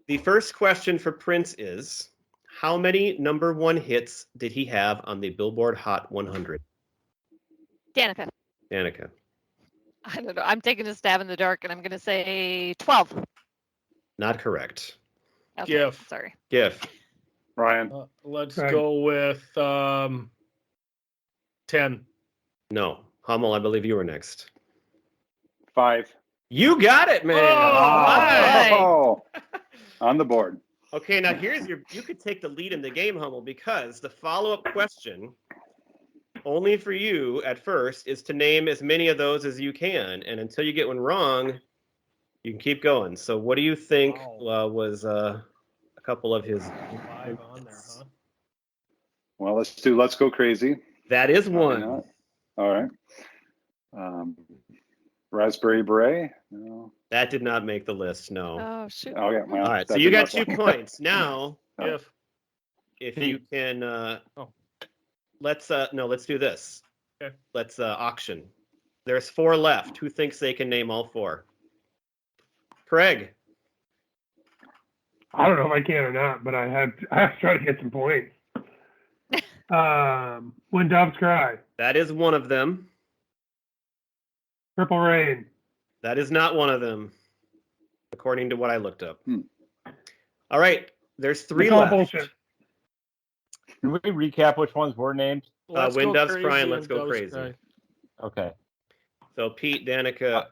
The first question for Prince is, how many number 1 hits did he have on the Billboard Hot 100? Danica. I don't know. I'm taking a stab in the dark, and I'm going to say 12. Not correct. Okay, GIF. Sorry. GIF. Ryan. Let's Right. go with 10. No. Hummel, I believe you were next. 5. You got it, man. Oh, on the board. Okay, now you could take the lead in the game, Hummel, because the follow-up question, only for you at first, is to name as many of those as you can. And until you get one wrong, you can keep going. So what do you think was a couple of his... 5 on there, huh? Well, Let's Go Crazy. That is one. All right. Raspberry Beret. No. That did not make the list, no. Oh, shoot. Oh, yeah. Well, All right, so that you did got not 2 count. points. Now, if you can... Let's do this. Okay. Let's auction. There's 4 left. Who thinks they can name all 4? Craig. I don't know if I can or not, but I have to try to get some points. When Doves Cry. That is one of them. Purple Rain. That is not one of them, according to what I looked up. All right, there's 3 left. Bullshit. Can we recap which ones were named? Wind Doves Cry and Let's Go Crazy. Cry. Okay. So Pete, Danica,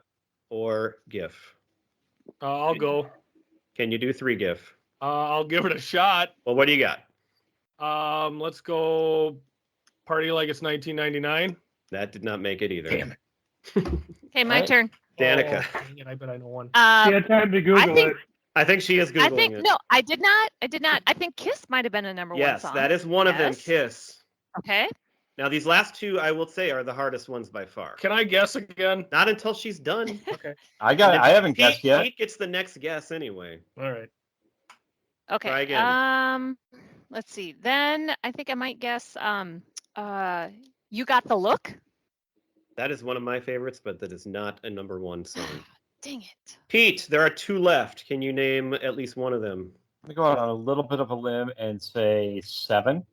or GIF? I'll go. Can you do 3 GIF? I'll give it a shot. Well, what do you got? Let's go Party Like It's 1999. That did not make it either. Damn it. Okay, my turn. Danica. Dang it, I bet I know one. She had time to Google it. I think she is Googling it. No, I did not. I think Kiss might have been a number 1 song. Yes, that is one of them, Kiss. Okay. Now, these last 2, I will say, are the hardest ones by far. Can I guess again? Not until she's done. Okay. I haven't guessed yet. Pete gets the next guess anyway. All right. Okay. Try again. Let's see. Then I think I might guess You Got the Look. That is one of my favorites, but that is not a number 1 song. Dang it. Pete, there are 2 left. Can you name at least one of them? I'm going to go out on a little bit of a limb and say 7.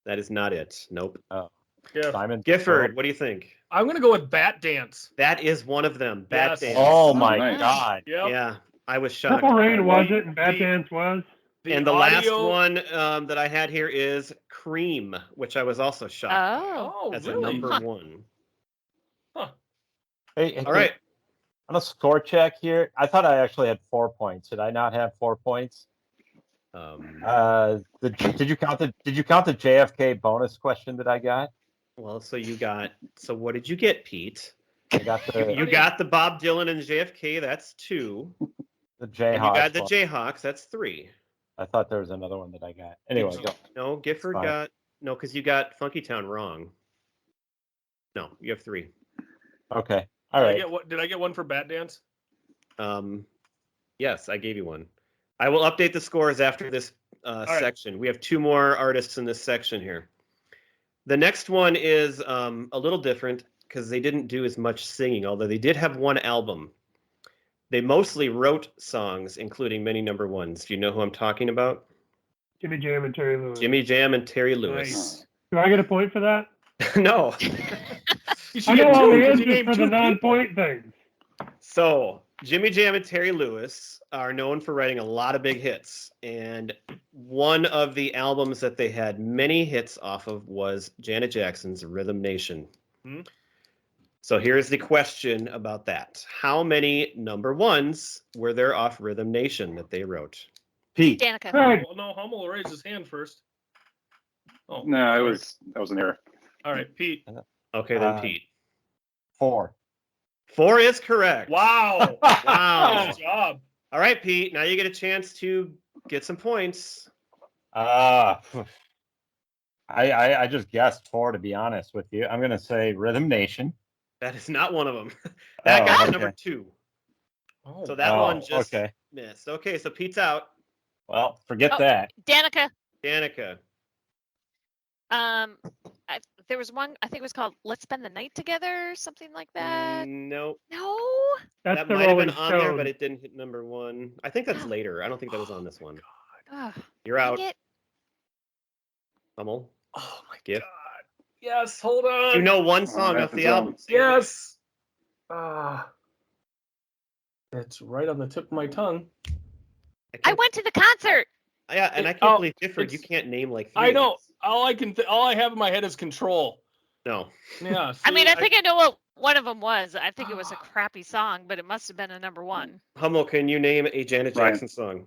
That is not it. Nope. Oh. Yeah. Simon Gifford, what do you think? I'm going to go with Bat Dance. That is one of them. Bat Dance. Oh, my God. Yep. Yeah, I was shocked. Purple Rain was it, and Bat Dance was. And the last one that I had here is Cream, which I was also shocked as really? a number 1. Huh. Hey, all right. On a score check here, I thought I actually had 4 points. Did I not have 4 points? Did you count the JFK bonus question that I got? Well, so what did you get, Pete? I got you got the Bob Dylan and JFK, that's 2. The Jayhawks. You got the Jayhawks, that's 3. I thought there was another one that I got. Anyway, go. No, Gifford got because you got Funky Town wrong. No, you have 3. Okay. All right. Did I get one for Bat Dance? Yes, I gave you one. I will update the scores after this section. We have 2 more artists in this section here. The next one is a little different because they didn't do as much singing, although they did have 1 album. They mostly wrote songs, including many number 1s. Do you know who I'm talking about? Jimmy Jam and Terry Lewis. Jimmy Jam and Terry Lewis. Nice. Do I get a point for that? No. I know all the answers for the non-point things. So, Jimmy Jam and Terry Lewis are known for writing a lot of big hits. And one of the albums that they had many hits off of was Janet Jackson's Rhythm Nation. Hmm? So here's the question about that. How many number 1s were there off Rhythm Nation that they wrote? Pete. Danica. Right. Well, no, Hummel raised his hand first. Oh, No, that was an error. All right, Pete. Okay, then Pete. 4. 4 is correct. Wow. Wow. Nice job. All right, Pete. Now you get a chance to get some points. I just guessed 4, to be honest with you. I'm going to say Rhythm Nation. That is not one of them. That got okay. number 2. Oh. So that one just okay. missed. Okay, so Pete's out. Well, forget that. Danica. Danica. There was one, I think it was called Let's Spend the Night Together, something like that. No. No. That's That the might have Rolling been on there, Stone. but it didn't hit number 1. I think that's later. I don't think that was on this one. Ugh, You're out. dang it. Hummel. Oh my Gift. God. Yes, hold on. You know 1 song off the album. Yes. It's right on the tip of my tongue. I went to the concert. Yeah, and I can't believe Gifford. You can't name like 3. I know. All I have in my head is Control. No. Yeah. I mean, I think I know what one of them was. I think it was a crappy song, but it must have been a number 1. Hummel, can you name a Janet Jackson song?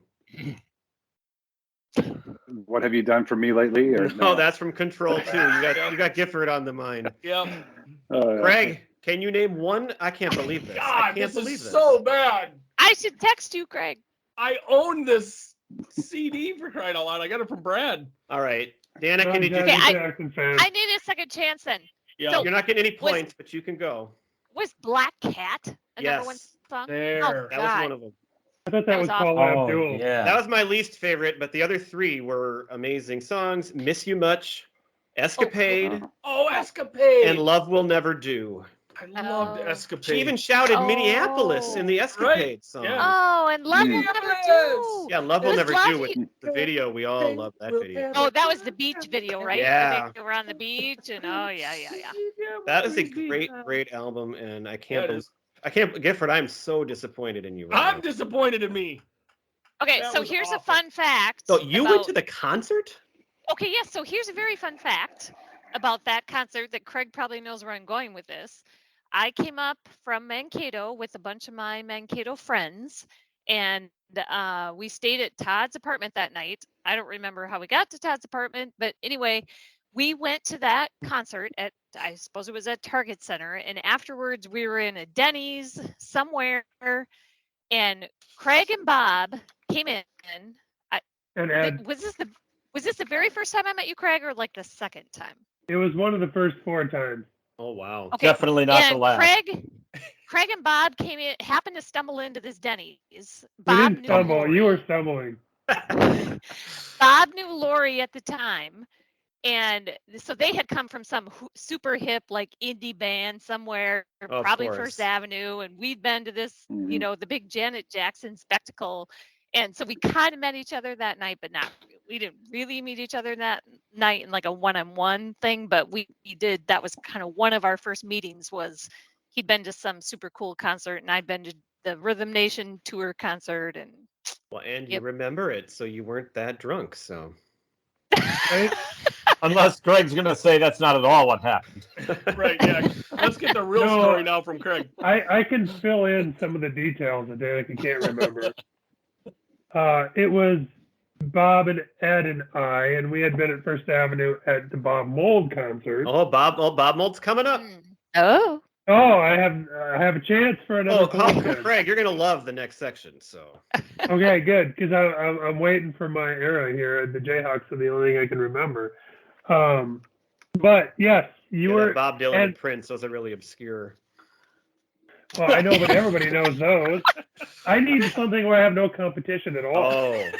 What have you done for me lately? Or No, that's from Control too. You got Gifford on the mind. Yeah. Greg, can you name one? I can't believe this. I God, can't this believe is this. so bad. I should text you, Craig. I own this CD for crying out loud. I got it from Brad. All right, Dana, can you do? Okay, Jackson fan. I need a second chance then. Yeah. So- You're not getting any points, but you can go. Was Black Cat a number 1 Yes. song? There. Oh, That was God. one of them. I thought that That was was Paul Oh, Abdul. yeah. That was my least favorite, but the other 3 were amazing songs: "Miss You Much," "Escapade," Oh, Escapade. and "Love Will Never Do." I loved Escapade. She even shouted Minneapolis in the Escapade song. Yeah. Oh, and Love Will Never Do. Yeah, Love Will It was Never Do lovely. with the video. We all love that video. Oh, that was the beach video, right? Yeah. They were on the beach, and yeah. That is a great album, and I can't, Gifford, I'm so disappointed in you. I'm disappointed in me. Okay, so here's a fun fact. So you went to the concert? Okay, yes. So here's a very fun fact about that concert that Craig probably knows where I'm going with this. I came up from Mankato with a bunch of my Mankato friends, and we stayed at Todd's apartment that night. I don't remember how we got to Todd's apartment, but anyway, we went to that concert at, I suppose it was at Target Center, and afterwards we were in a Denny's somewhere, and Craig and Bob came in. And Ed. Was this the very first time I met you, Craig, or like the second time? It was one of the first 4 times. Oh wow! Okay. Definitely not the last. Craig and Bob happened to stumble into this Denny's. You didn't stumble. You were stumbling. Bob knew Lori at the time, and so they had come from some super hip like indie band somewhere, probably First Avenue, and we'd been to this, the big Janet Jackson spectacle. And so we kind of met each other that night, but we didn't really meet each other that night in like a one-on-one thing, but we did. That was kind of one of our first meetings. Was he'd been to some super cool concert, and I'd been to the Rhythm Nation tour concert. And you remember it, so you weren't that drunk. So unless Craig's gonna say that's not at all what happened. Right? Yeah. Let's get the real story now from Craig. I can fill in some of the details that Danica can't remember. It was Bob and Ed and I, and we had been at First Avenue at the Bob Mould concert. Oh, Bob Mould's coming up. Oh, I have a chance for another. Craig, you're gonna love the next section. So. Okay, good, because I'm waiting for my era here. The Jayhawks are the only thing I can remember. But yes, you were Bob Dylan and Prince. Those are really obscure. Well, I know, but everybody knows those. I need something where I have no competition at all. Oh.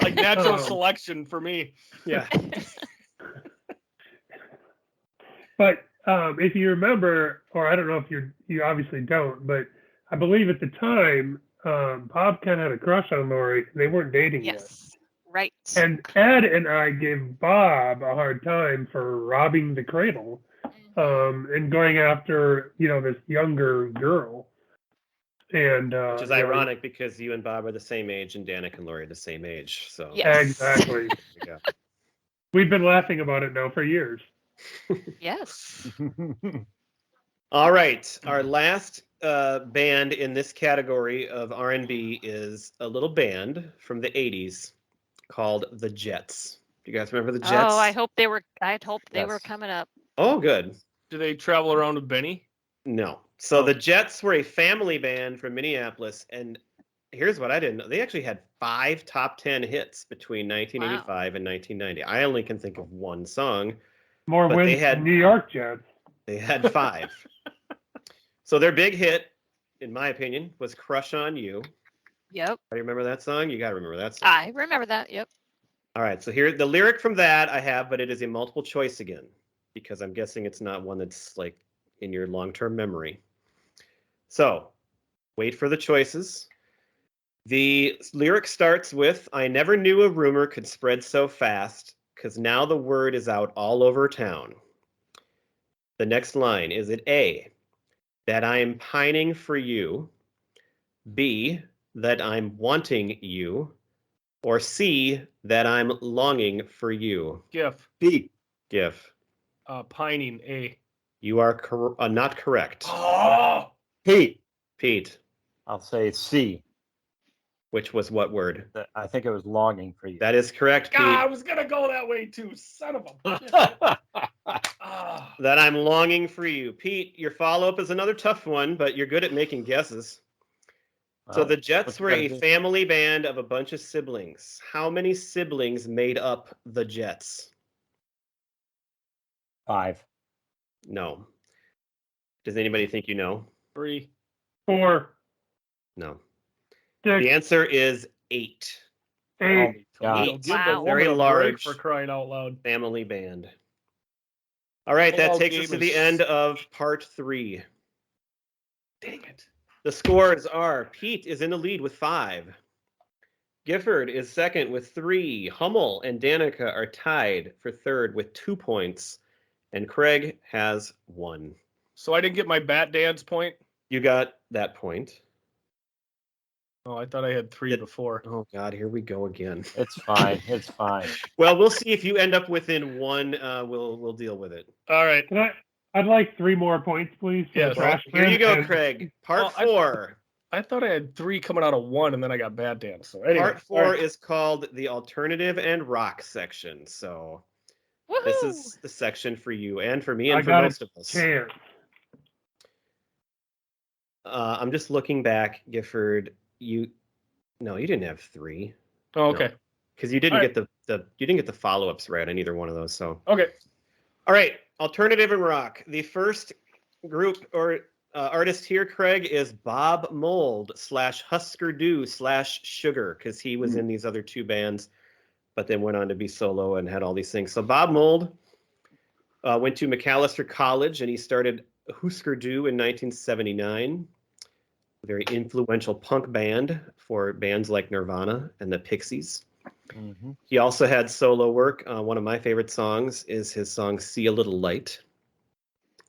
Like natural selection for me. Yeah. But if you remember, or I don't know if you obviously don't, but I believe at the time, Bob kind of had a crush on Lori. They weren't dating yet. Yes, right. And Ed and I gave Bob a hard time for robbing the cradle. And going after, this younger girl. And which is ironic because you and Bob are the same age and Danaca and Lori are the same age. So yes. Exactly. We've been laughing about it now for years. Yes. All right. Our last band in this category of R&B is a little band from the 80s called The Jets. Do you guys remember The Jets? Oh, I hoped they were coming up. Oh, good. Do they travel around with Benny? No. So the Jets were a family band from Minneapolis, and here's what I didn't know. They actually had 5 top 10 hits between 1985 and 1990. I only can think of one song. More wins than New York Jets. They had 5. So their big hit, in my opinion, was Crush on You. Yep. Do you remember that song? You got to remember that song. I remember that, yep. All right, so here, the lyric from that I have, but it is a multiple choice again, because I'm guessing it's not one that's like in your long-term memory. So, wait for the choices. The lyric starts with, I never knew a rumor could spread so fast, because now the word is out all over town. The next line, is it A, that I'm pining for you, B, that I'm wanting you, or C, that I'm longing for you? GIF. B. GIF. Pining, A. You are not correct. Oh! Pete. I'll say C. Which was what word? I think it was longing for you. That is correct, Pete. God, I was going to go that way too. Son of a bitch. That I'm longing for you. Pete, your follow-up is another tough one, but you're good at making guesses. So the Jets were a family band of a bunch of siblings. How many siblings made up the Jets? 5. No. Does anybody think you know? 3. 4. No. 6. The answer is 8. 8. Wow. Very large for crying out loud. family band. All right, that takes us to the end of part 3. Dang it. The scores are Pete is in the lead with 5. Gifford is second with 3. Hummel and Danica are tied for third with 2 points. And Craig has 1. So I didn't get my bat dance point? You got that point. Oh, I thought I had 3 before. Oh, God, here we go again. It's fine. It's fine. Well, we'll see if you end up within 1. We'll deal with it. All right. I'd like 3 more points, please. Yes. Well, here you go, Craig. Part 4. I thought I had 3 coming out of 1, and then I got bad dance. So anyway, Part 4 is called the alternative and rock section. So Woohoo! this is the section for you and for me and for most of us. I'm just looking back, Gifford. You didn't have 3. Oh, okay. Because you didn't get the follow-ups right on either one of those. So okay. All right, alternative and rock. The first group or artist here, Craig, is Bob Mould /Husker Du /Sugar, because he was in these other 2 bands, but then went on to be solo and had all these things. So Bob Mould went to Macalester College, and he started Husker Du in 1979, a very influential punk band for bands like Nirvana and the Pixies. Mm-hmm. He also had solo work. One of my favorite songs is his song See a Little Light.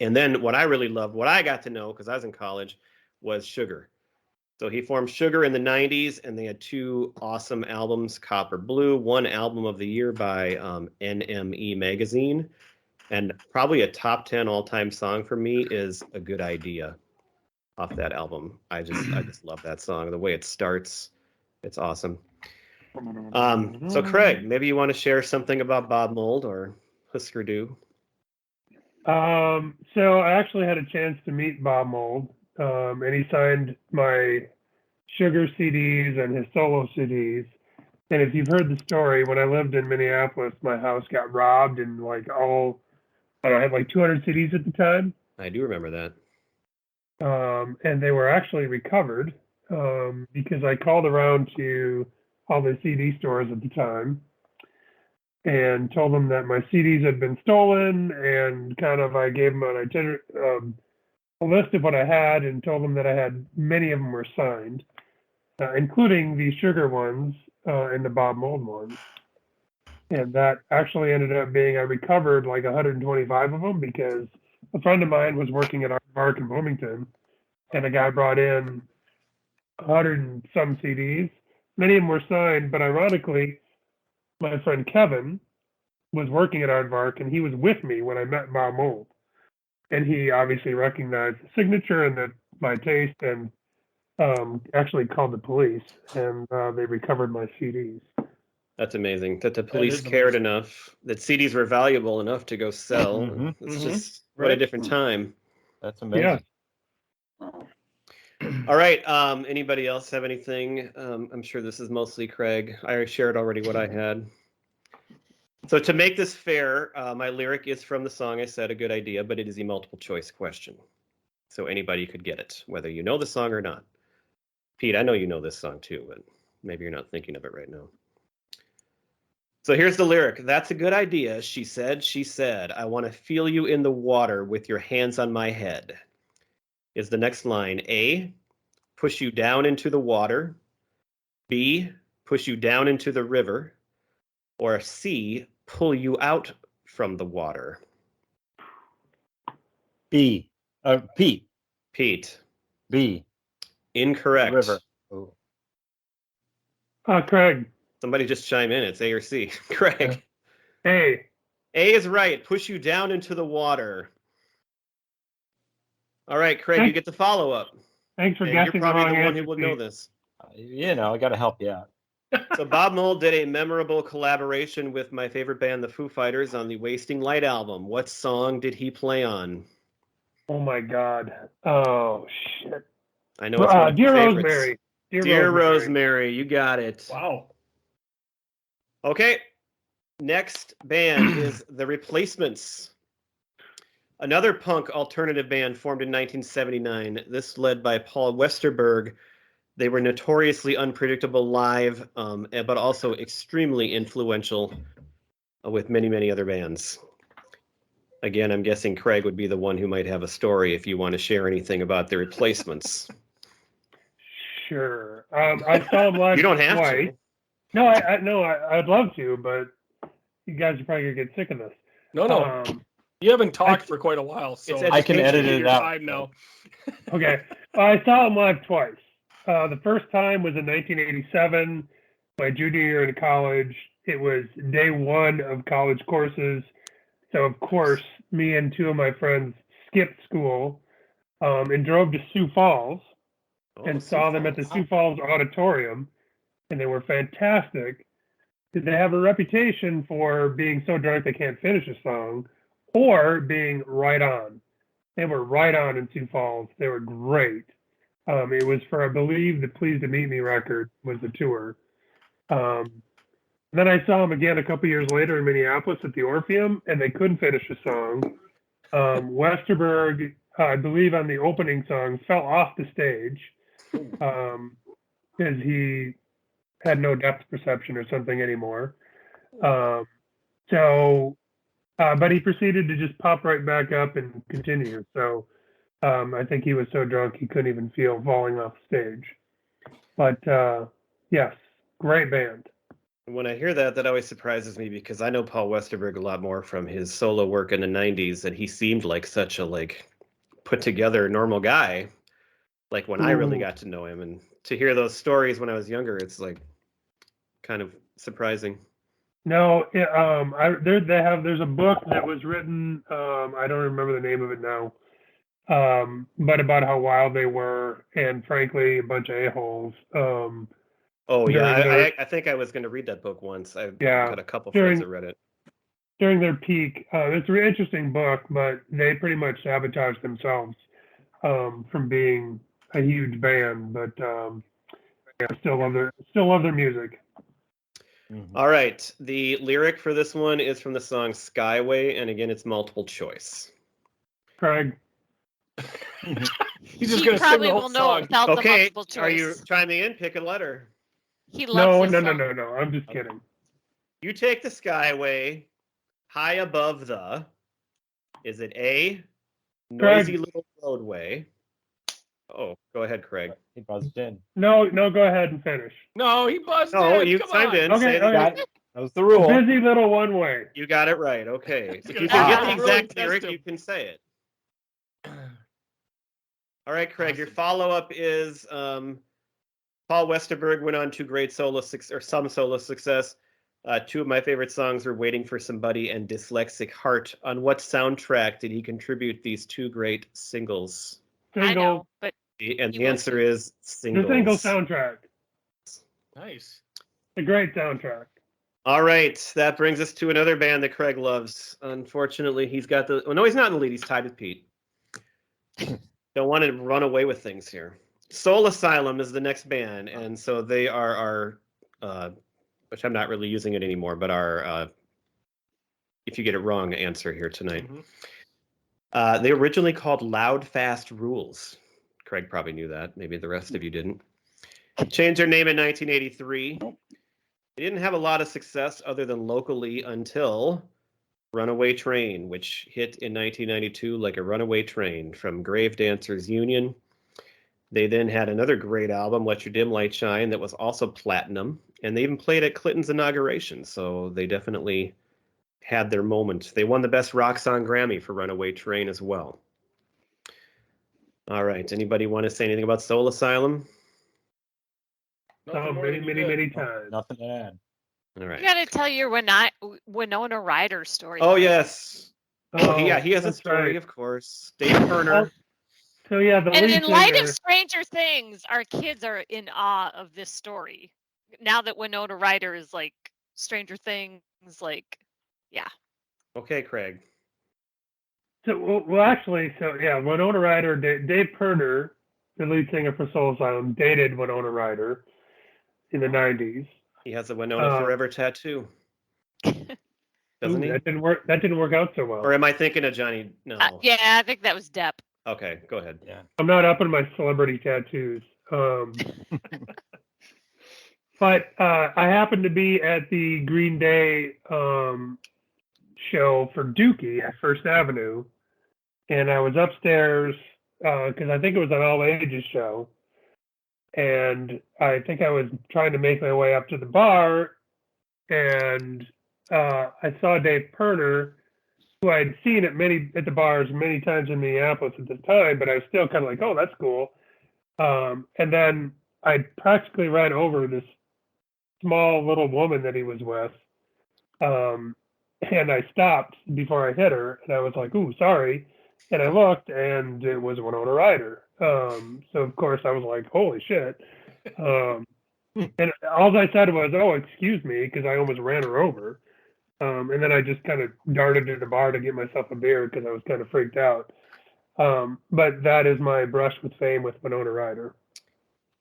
And then what I really loved, what I got to know because I was in college, was Sugar. So he formed Sugar in the 90s, and they had 2 awesome albums, Copper Blue, 1 album of the year by NME Magazine. And probably a top 10 all-time song for me is A Good Idea off that album. I just love that song. The way it starts, it's awesome. So Craig, maybe you want to share something about Bob Mould or Husker Du? So I actually had a chance to meet Bob Mould, and he signed my Sugar CDs and his solo CDs. And if you've heard the story, when I lived in Minneapolis, my house got robbed, and I had like 200 CDs at the time. I do remember that. And they were actually recovered because I called around to all the CD stores at the time and told them that my CDs had been stolen, and I gave them a list of what I had and told them that I had many of them were signed, including the Sugar ones and the Bob Mould ones. And that actually ended up being, I recovered like 125 of them because a friend of mine was working at our park in Bloomington, and a guy brought in 100 and some CDs. Many of them were signed, but ironically, my friend Kevin was working at Aardvark, and he was with me when I met Bob Mould. And he obviously recognized the signature and my taste, and actually called the police, and they recovered my CDs. That's amazing that the police cared enough, that CDs were valuable enough to go sell. Mm-hmm. It's just what a different time. That's amazing. Yeah. All right. Anybody else have anything? I'm sure this is mostly Craig. I shared already what I had. So to make this fair, my lyric is from the song I said, A Good Idea, but it is a multiple choice question. So anybody could get it, whether you know the song or not. Pete, I know you know this song too, but maybe you're not thinking of it right now. So here's the lyric. That's a good idea, she said. She said, I want to feel you in the water with your hands on my head. Is the next line A, push you down into the water, B, push you down into the river, or C, pull you out from the water? B. Pete. Pete. B. Incorrect. River. Oh. Craig. Somebody just chime in. It's A or C. Craig. A. A is right. Push you down into the water. All right, Craig, you get the follow-up. Thanks for guessing. You're probably the one who answer, will know this. I got to help you out. So Bob Mould did a memorable collaboration with my favorite band, the Foo Fighters, on the Wasting Light album. What song did he play on? Oh, my God. Oh, shit. I know it's one of Dear your Rosemary. Dear Rosemary. You got it. Wow. Okay. Next band is The Replacements. Another punk alternative band formed in 1979. This led by Paul Westerberg. They were notoriously unpredictable live, but also extremely influential with many, many other bands. Again, I'm guessing Craig would be the one who might have a story if you want to share anything about the replacements. Sure. I saw him live. You don't have twice. to. No, I'd love to, but you guys are probably gonna get sick of this. No. You haven't talked for quite a while, so I can edit it out. Time now. Okay. I saw him live twice. The first time was in 1987, my junior year in college. It was day one of college courses. So, of course, me and two of my friends skipped school and drove to Sioux Falls and saw them at the Sioux Falls Auditorium. And they were fantastic. They have a reputation for being so drunk they can't finish a song or being right on. They were right on in Sioux Falls. They were great. It was for, I believe, the Pleased to Meet Me record was the tour. Then I saw them again a couple years later in Minneapolis at the Orpheum, and they couldn't finish a song. Westerberg, I believe, on the opening song, fell off the stage because he had no depth perception or something anymore. But he proceeded to just pop right back up and continue. So I think he was so drunk he couldn't even feel falling off stage. But yes, great band. When I hear that always surprises me because I know Paul Westerberg a lot more from his solo work in the 90s, and he seemed like such a put together normal guy. Like when I really got to know him, and to hear those stories when I was younger, it's kind of surprising. No, there's a book that was written. I don't remember the name of it now, but about how wild they were, and frankly, a bunch of a-holes. I think I was going to read that book once. I've got a couple friends that read it. During their peak, it's a really interesting book, but they pretty much sabotaged themselves from being a huge band. But I still love their music. Mm-hmm. All right, the lyric for this one is from the song Skyway, and again, it's multiple choice. Craig. He's just going to sing the whole song. Okay, the multiple choice. Are you chiming in? Pick a letter. He loves No. I'm just kidding. You take the Skyway high above the. Is it A, noisy little roadway? Oh, go ahead, Craig. He buzzed in. No, go ahead and finish. No, he buzzed in. No, you chimed in. Okay. That was the rule. Busy little one way. You got it right. Okay. If you can get the exact lyric, you can say it. All right, Craig, your follow-up is Paul Westerberg went on to great solo success. Two of my favorite songs were Waiting for Somebody and Dyslexic Heart. On what soundtrack did he contribute these two great singles? Single. I know, but and the answer is singles. The single soundtrack. Nice. A great soundtrack. All right, that brings us to another band that Craig loves. Unfortunately, he's got the... Oh, no, he's not in the lead. He's tied with Pete. Don't want to run away with things here. Soul Asylum is the next band, and so they are our... which I'm not really using it anymore, but our if you get it wrong answer here tonight. Mm-hmm. They originally called Loud Fast Rules. Craig probably knew that. Maybe the rest of you didn't. Changed their name in 1983. They didn't have a lot of success other than locally until Runaway Train, which hit in 1992 like a runaway train from Grave Dancers Union. They then had another great album, Let Your Dim Light Shine, that was also platinum. And they even played at Clinton's inauguration, so they definitely had their moment. They won the Best Rock Song Grammy for Runaway Train as well. All right, anybody want to say anything about Soul Asylum? Many times. Nothing to add. All right. You got to tell your Winona Ryder story. Oh, yes. He has a story, right. Of course. Dave Turner. So, yeah, and in light of Stranger Things, our kids are in awe of this story. Now that Winona Ryder is like Stranger Things, yeah. Okay, Craig. So, Winona Ryder, Dave Turner, the lead singer for Soul Asylum, dated Winona Ryder in the 90s. He has a Winona Forever tattoo. Doesn't he? That didn't work out so well. Or am I thinking of Johnny? No. Yeah, I think that was Depp. Okay, go ahead. Yeah. I'm not up in my celebrity tattoos. But I happened to be at the Green Day show for Dookie at First Avenue, and I was upstairs because I think it was an all ages show, and I think I was trying to make my way up to the bar, and I saw Dave Perner, who I'd seen at the bars many times in Minneapolis at the time, but I was still kind of like, oh, that's cool. And then I practically ran over this small little woman that he was with. And I stopped before I hit her, and I was like, ooh, sorry. And I looked, and it was Winona Ryder. So, of course, I was like, holy shit. And all I said was, oh, excuse me, because I almost ran her over. And then I just kind of darted to the bar to get myself a beer because I was kind of freaked out. But that is my brush with fame with Winona Ryder.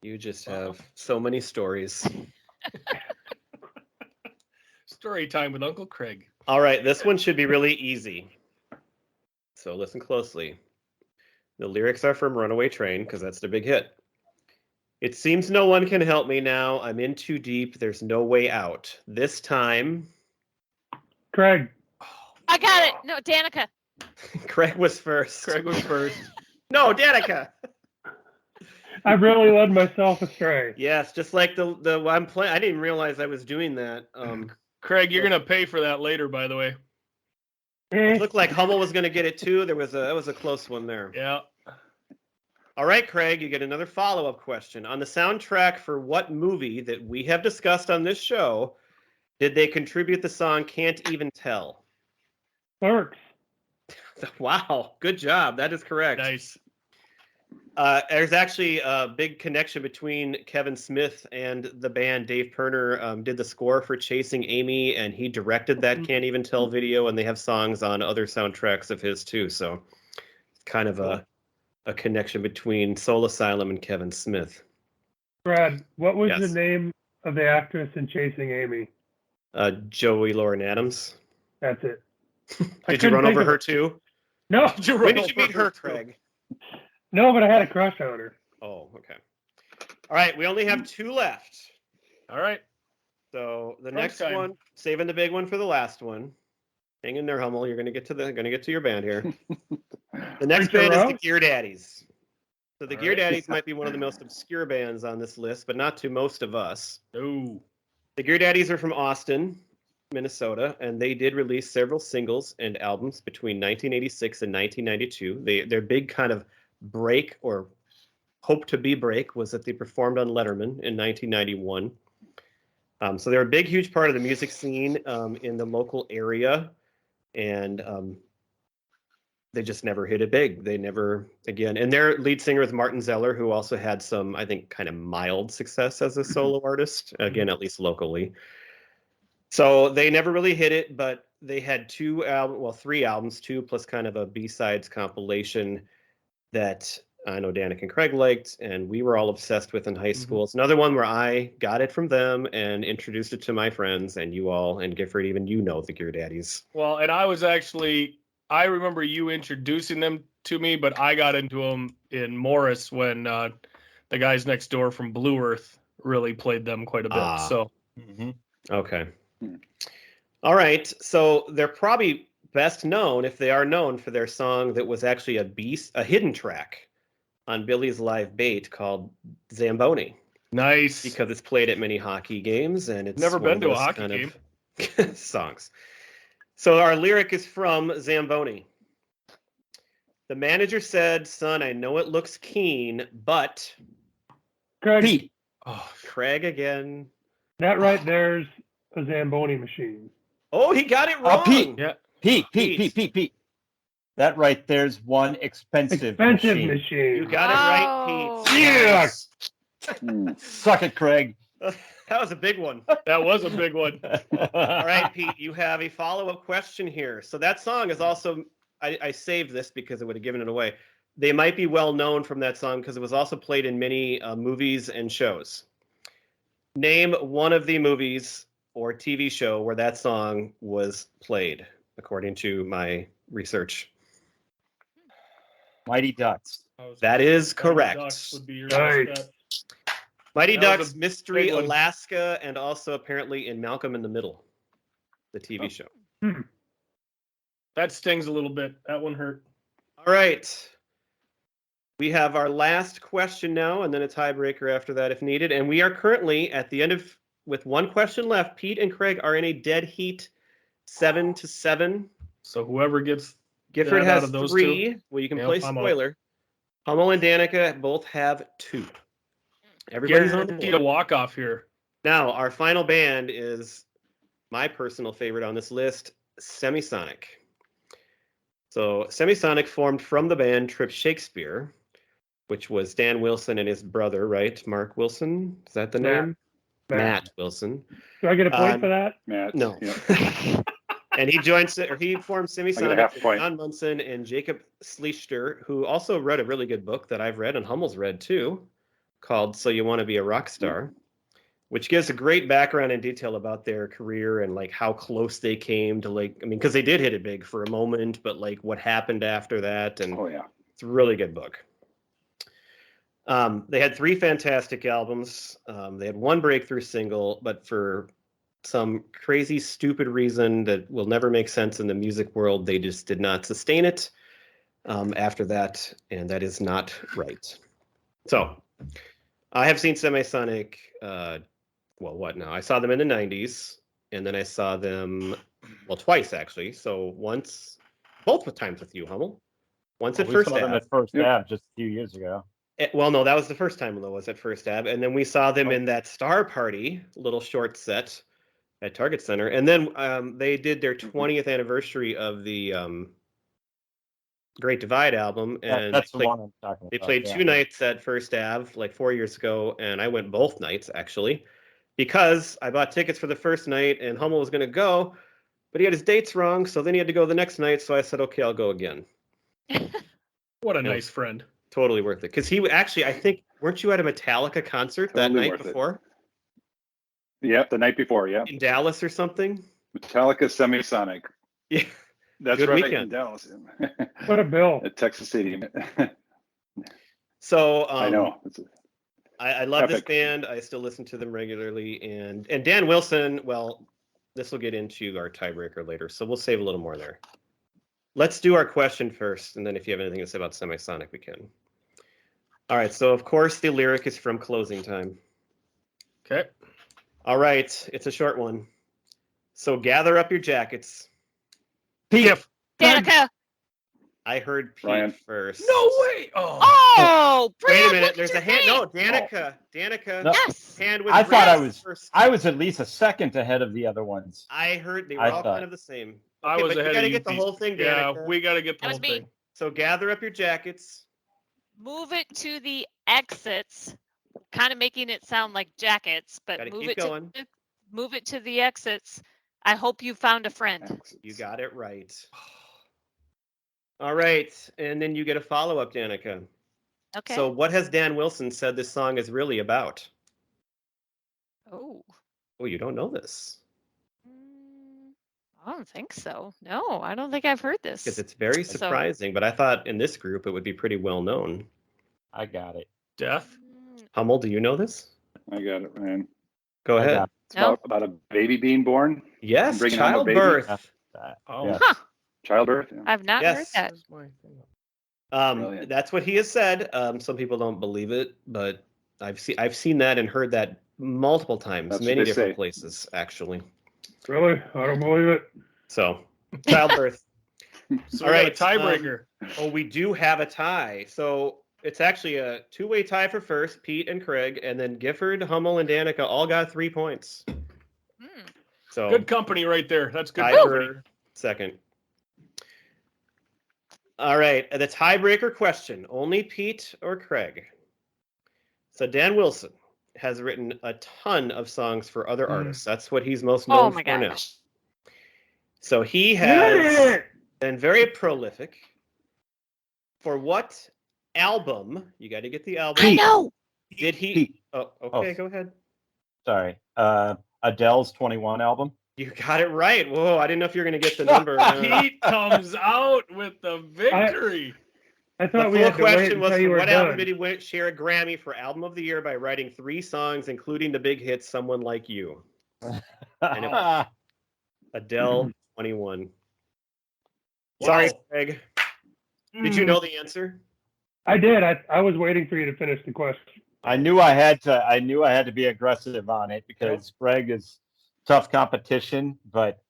You just have so many stories. Story time with Uncle Craig. All right, this one should be really easy. So listen closely. The lyrics are from Runaway Train because that's the big hit. It seems no one can help me now. I'm in too deep. There's no way out. This time... Craig. I got it. No, Danica. Craig was first. No, Danica. I really led myself astray. Yes, just like the I'm playing. I didn't realize I was doing that. Craig, you're gonna pay for that later, by the way. It looked like Hummel was gonna get it too. That was a close one there. Yeah. All right, Craig, you get another follow-up question. On the soundtrack for what movie that we have discussed on this show did they contribute the song Can't Even Tell? Clerks. Wow, good job. That is correct. Nice. There's actually a big connection between Kevin Smith and the band. Dave Perner did the score for Chasing Amy, and he directed that Can't Even Tell video, and they have songs on other soundtracks of his too. So it's kind of a connection between Soul Asylum and Kevin Smith. Brad, what was the name of the actress in Chasing Amy? Joey Lauren Adams. That's it. Did you run over her too? No. When did you meet her, Craig? No, but I had a crush on her. Oh, okay. All right, we only have two left. All right. So the next one, saving the big one for the last one. Hang in there, Hummel. You're gonna get to your band here. The next band is the Gear Daddies. So the Gear Daddies might be one of the most obscure bands on this list, but not to most of us. No. The Gear Daddies are from Austin, Minnesota, and they did release several singles and albums between 1986 and 1992. Their big kind of break, or hope to be break, was that they performed on Letterman in 1991. So they're a big, huge part of the music scene in the local area, and they just never hit it big. They never, again, and their lead singer is Martin Zeller, who also had some, I think, kind of mild success as a solo artist, again, at least locally. So they never really hit it, but they had three albums, two plus kind of a B-sides compilation that I know Danaca and Craig liked, and we were all obsessed with in high school. It's another one where I got it from them and introduced it to my friends, and you all, and Gifford, even you know the Gear Daddies. Well, and I remember you introducing them to me, but I got into them in Morris when the guys next door from Blue Earth really played them quite a bit. So, Okay. All right. So they're probably best known, if they are known, for their song that was actually a hidden track on Billy's Live Bait called Zamboni. Nice. Because it's played at many hockey games, and it's never been to a hockey game. Songs. So our lyric is from Zamboni. The manager said, "Son, I know it looks keen, but..." Craig. Pete. Oh, Craig again. That right there's a Zamboni machine. Oh, he got it wrong. Pete. Yeah. Pete. That right there's one expensive machine. You got it right, Pete. Yes. Suck it, Craig. That was a big one. That was a big one. All right, Pete, you have a follow-up question here. So that song is also, I saved this because it would have given it away. They might be well known from that song because it was also played in many movies and shows. Name one of the movies or TV show where that song was played, according to my research. Mighty Ducks. That is correct. Ducks would be your Nice. best bet. Mighty That was Ducks, a Mystery big one. Alaska, and also apparently in Malcolm in the Middle, the TV show. That stings a little bit. That one hurt. All right. We have our last question now, and then a tiebreaker after that if needed. And we are currently at the end of, with one question left. Pete and Craig are in a dead heat, 7-7. So whoever gets Gifford out has of those 3. two, Well, you can yep, play I'm out. spoiler. Hummel and Danica both have 2. Everybody's on the Guaranteed board. a walk off here. Now, our final band is my personal favorite on this list, Semisonic. So Semisonic formed from the band Trip Shakespeare, which was Dan Wilson and his brother, right? Mark Wilson? Is that the name? Matt Wilson. Do I get a point for that? Matt. No. Yep. And he formed Semisonic half with point. John Munson and Jacob Schlichter, who also wrote a really good book that I've read and Hummel's read too, called So You Want to Be a Rock Star, which gives a great background and detail about their career and like how close they came to because they did hit it big for a moment, but like what happened after that. And it's a really good book. They had 3 fantastic albums. They had 1 breakthrough single, but for some crazy, stupid reason that will never make sense in the music world, they just did not sustain it after that, and that is not right. So, I have seen Semisonic, what now? I saw them in the 90s, and then I saw them, twice actually. So both times with you, Hummel. Once at First Ave. At First Ave just a few years ago. No, that was the first time though, was at First Ave, and then we saw them in that Star Party little short set at Target Center, and then they did their 20th anniversary of the Great Divide album, and that's the one I'm talking about. They played 2 nights at First Ave like 4 years ago, and I went both nights actually, because I bought tickets for the first night, and Hummel was going to go, but he had his dates wrong, so then he had to go the next night. So I said, okay, I'll go again. What a nice friend. Totally worth it, because he actually, I think, weren't you at a Metallica concert that night before? Yep, the night before, yeah. In Dallas or something? Metallica Semisonic. Yeah. That's Good right, weekend. in Dallas. What a bill. At Texas Stadium. So I know. I love this band. I still listen to them regularly. And Dan Wilson, well, this will get into our tiebreaker later, so we'll save a little more there. Let's do our question first, and then if you have anything to say about Semisonic, we can. All right, so of course the lyric is from Closing Time. Okay. All right, it's a short one. So gather up your jackets. Pete. Danica. I heard Pete Ryan. first. No way. Oh, wait a Brad, minute. There's a hand. No, Danica. Danica. No. Yes. Hand was I thought first. I was at least a second ahead of the other ones. I heard they were all kind of the same. Okay, I was but ahead you gotta of get the whole thing, Danica. Yeah, we got to get the That whole was me. thing. So gather up your jackets. Move it to the exits, kind of making it sound like jackets, but Gotta move keep it going. move it to the exits. I hope you found a friend. You got it right. All right, and then you get a follow-up, Danica. Okay. So what has Dan Wilson said this song is really about? Oh, you don't know this. I don't think so. No, I don't think I've heard this. Because it's very surprising, but I thought in this group it would be pretty well known. I got it. Death. Hummel, do you know this? I got it, man. Go ahead. It's about a baby being born. Yes, Bringing home a baby. childbirth. Oh. Yeah. Huh. Childbirth. Yeah. I've not heard that. That's what he has said. Some people don't believe it, but I've seen that and heard that multiple times, That's many what they different say. places, actually. Really? I don't believe it. So, childbirth. So All we got right, a tiebreaker. We do have a tie. So it's actually a 2-way tie for first, Pete and Craig, and then Gifford, Hummel, and Danica all got 3 points. So Good company right there. That's good tie company. for second. All right, the tiebreaker question: only Pete or Craig? So Dan Wilson has written a ton of songs for other artists. That's what he's most known for now. So he has been very prolific. For what album? You got to get the album. I know. Did he? Oh, okay. Go ahead. Sorry. Adele's 21 album. You got it right. Whoa, I didn't know if you were going to get the number. Pete comes out with the victory. I thought the full question was, for what album did he share a Grammy for Album of the Year by writing 3 songs, including the big hit "Someone Like You"? And it was Adele, 21. Sorry, Craig. Did you know the answer? I did. I was waiting for you to finish the question. I knew I had to be aggressive on it because Greg is tough competition, but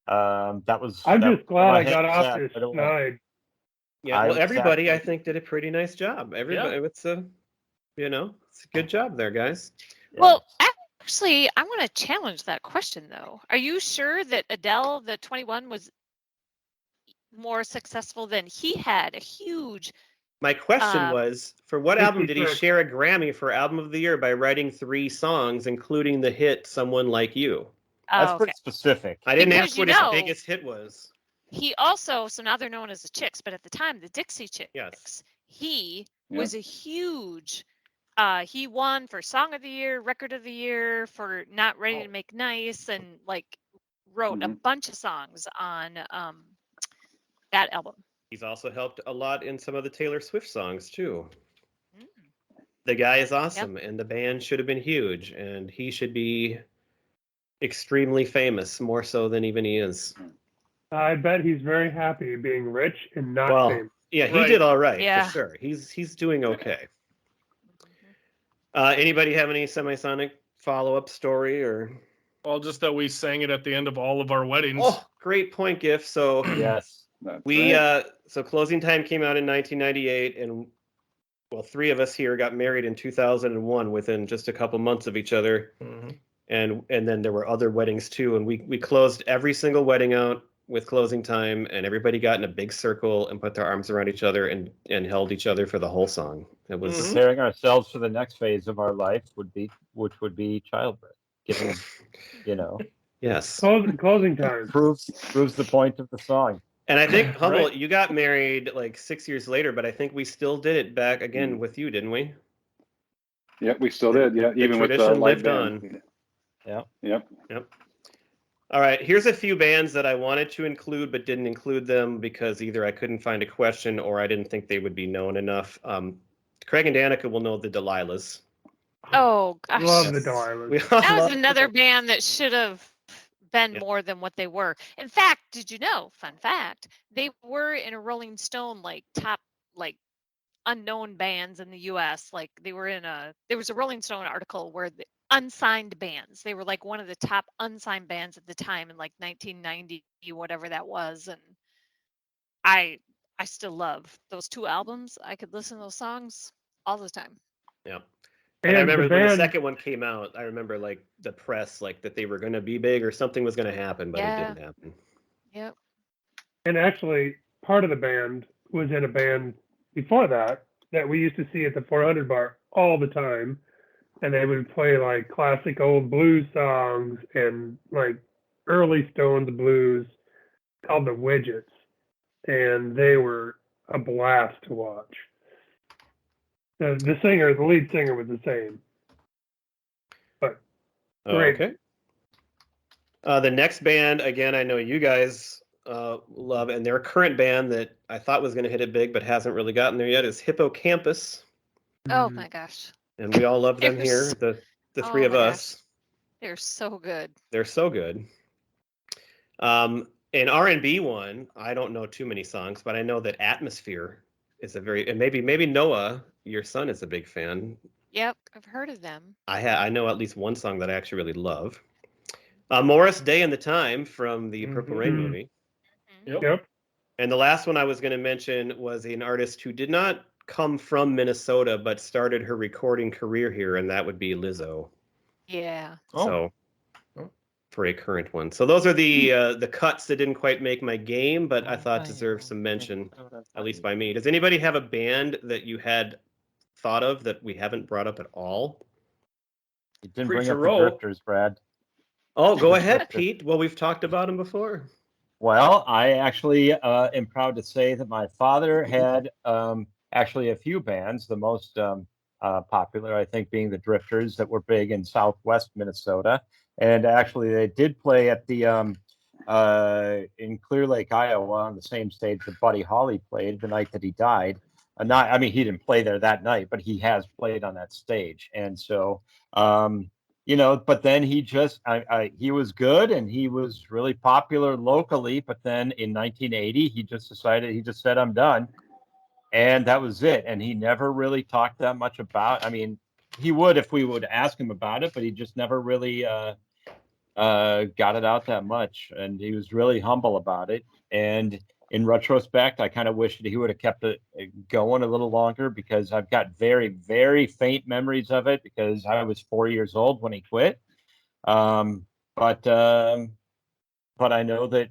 that was. I'm that just glad I was got off exact, this by the way. snide. Yeah, well, everybody exactly. I think did a pretty nice job. Everybody, it's a good job there, guys. Yeah. Well, actually, I want to challenge that question though. Are you sure that Adele, the 21, was more successful than he had a huge? My question was, for what album did he 56. share a Grammy for Album of the Year by writing 3 songs, including the hit "Someone Like You"? That's Oh, pretty okay. specific. I didn't Because ask what his biggest hit was. He also, so now they're known as the Chicks, but at the time, the Dixie Chicks. Yes. He was a huge. He won for Song of the Year, Record of the Year, for Not Ready to Make Nice, and like wrote a bunch of songs on that album. He's also helped a lot in some of the Taylor Swift songs too. The guy is awesome, and the band should have been huge, and he should be extremely famous, more so than even he is. I bet he's very happy being rich and not famous. Yeah, he did all right, for sure. He's doing okay. Anybody have any Semisonic follow-up story or? Well, just that we sang it at the end of all of our weddings. Oh, great point, Giff. So yes, so Closing Time came out in 1998, and 3 of us here got married in 2001 within just a couple months of each other, and then there were other weddings too, and we closed every single wedding out with Closing Time, and everybody got in a big circle and put their arms around each other and held each other for the whole song. It was preparing ourselves for the next phase of our life, which would be childbirth. Given, Yes. Closing Time proves the point of the song. And I think, Hummel, you got married like 6 years later, but I think we still did it back again with you, didn't we? Yeah, we still did. Yeah, The even with the tradition live lived band. on. Yep. All right, here's a few bands that I wanted to include but didn't include them because either I couldn't find a question or I didn't think they would be known enough. Craig and Danica will know the Delilahs. Oh, gosh. Love the Delilahs. That was another band that should have been more than what they were. In fact, did you know, fun fact, they were in a Rolling Stone, like, top, like, unknown bands in the U.S. Like, they were there was a Rolling Stone article where the unsigned bands, they were like one of the top unsigned bands at the time in like 1990, whatever that was. And I still love those 2 albums. I could listen to those songs all the time. Yeah. And I remember when the second one came out, I remember like the press, like that they were going to be big or something was going to happen, but it didn't happen. Yep. And actually, part of the band was in a band before that we used to see at the 400 bar all the time. And they would play like classic old blues songs and like early Stones blues called the Widgets. And they were a blast to watch. The lead singer was the same. But great. Okay. The next band, again, I know you guys love, and they're a current band that I thought was going to hit it big but hasn't really gotten there yet, is Hippocampus. Oh my gosh. And we all love them here, the 3 of us. Gosh. They're so good. They're so good. An R&B one, I don't know too many songs, but I know that Atmosphere is and maybe Noah, your son, is a big fan. Yep, I've heard of them. I know at least one song that I actually really love. Morris Day and the Time from the Purple Rain movie. Yep. And the last one I was going to mention was an artist who did not come from Minnesota, but started her recording career here, and that would be Lizzo. Yeah. So for a current one. So those are the cuts that didn't quite make my game, but I thought deserved some mention, at least by me. Does anybody have a band that you had thought of that we haven't brought up at all? You didn't bring up the Drifters, Brad. Oh, go ahead, Pete. Well, we've talked about them before. Well, I actually am proud to say that my father had actually a few bands, the most popular, I think, being the Drifters that were big in Southwest Minnesota. And actually, they did play at the in Clear Lake, Iowa, on the same stage that Buddy Holly played the night that he died. He didn't play there that night, but he has played on that stage. And so, but then he just, he was good and he was really popular locally. But then in 1980, he just said, I'm done. And that was it. And he never really talked that much about, he would if we would ask him about it, but he just never really got it out that much. And he was really humble about it. And in retrospect, I kind of wish that he would have kept it going a little longer, because I've got very, very faint memories of it, because I was 4 years old when he quit. But I know that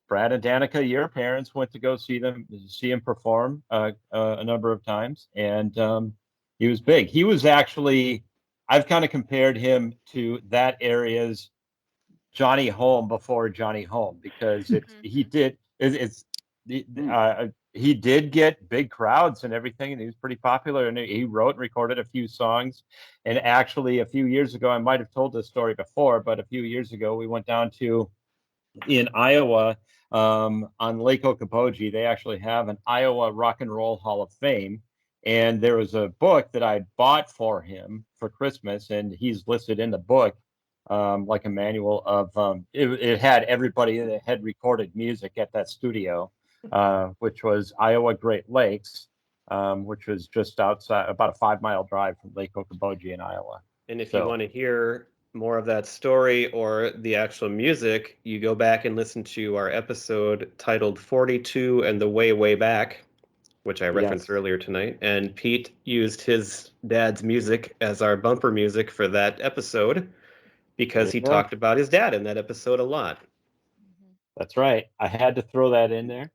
Brad and Danica, your parents, went to go see him perform a number of times, and he was big. He was actually, I've kind of compared him to that area's Johnny Home before Johnny Home, because he did get big crowds and everything, and he was pretty popular, and he wrote and recorded a few songs. And actually, a few years ago, I might have told this story before, but a few years ago, we went down in Iowa, on Lake Okoboji. They actually have an Iowa Rock and Roll Hall of Fame, and there was a book that I bought for him for Christmas, and he's listed in the book, like a manual of, it had everybody that had recorded music at that studio, which was Iowa Great Lakes, which was just outside, about a 5-mile drive from Lake Okoboji in Iowa. And if you want to hear more of that story or the actual music, you go back and listen to our episode titled 42 and the Way, Way Back, which I referenced earlier tonight. And Pete used his dad's music as our bumper music for that episode, because he talked about his dad in that episode a lot. That's right. I had to throw that in there.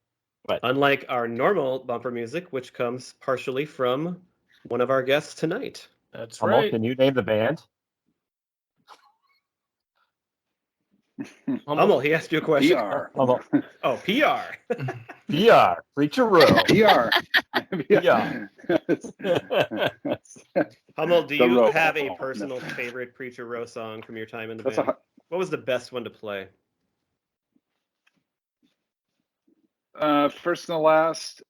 But unlike our normal bumper music, which comes partially from one of our guests tonight. That's Hummel, right. Can you name the band? Hummel, he asked you a question. PR. Oh, PR. PR. Preacher Row. PR. Yeah. Hummel, do you have a personal favorite Preacher Row song from your time in the band? What was the best one to play? First and last.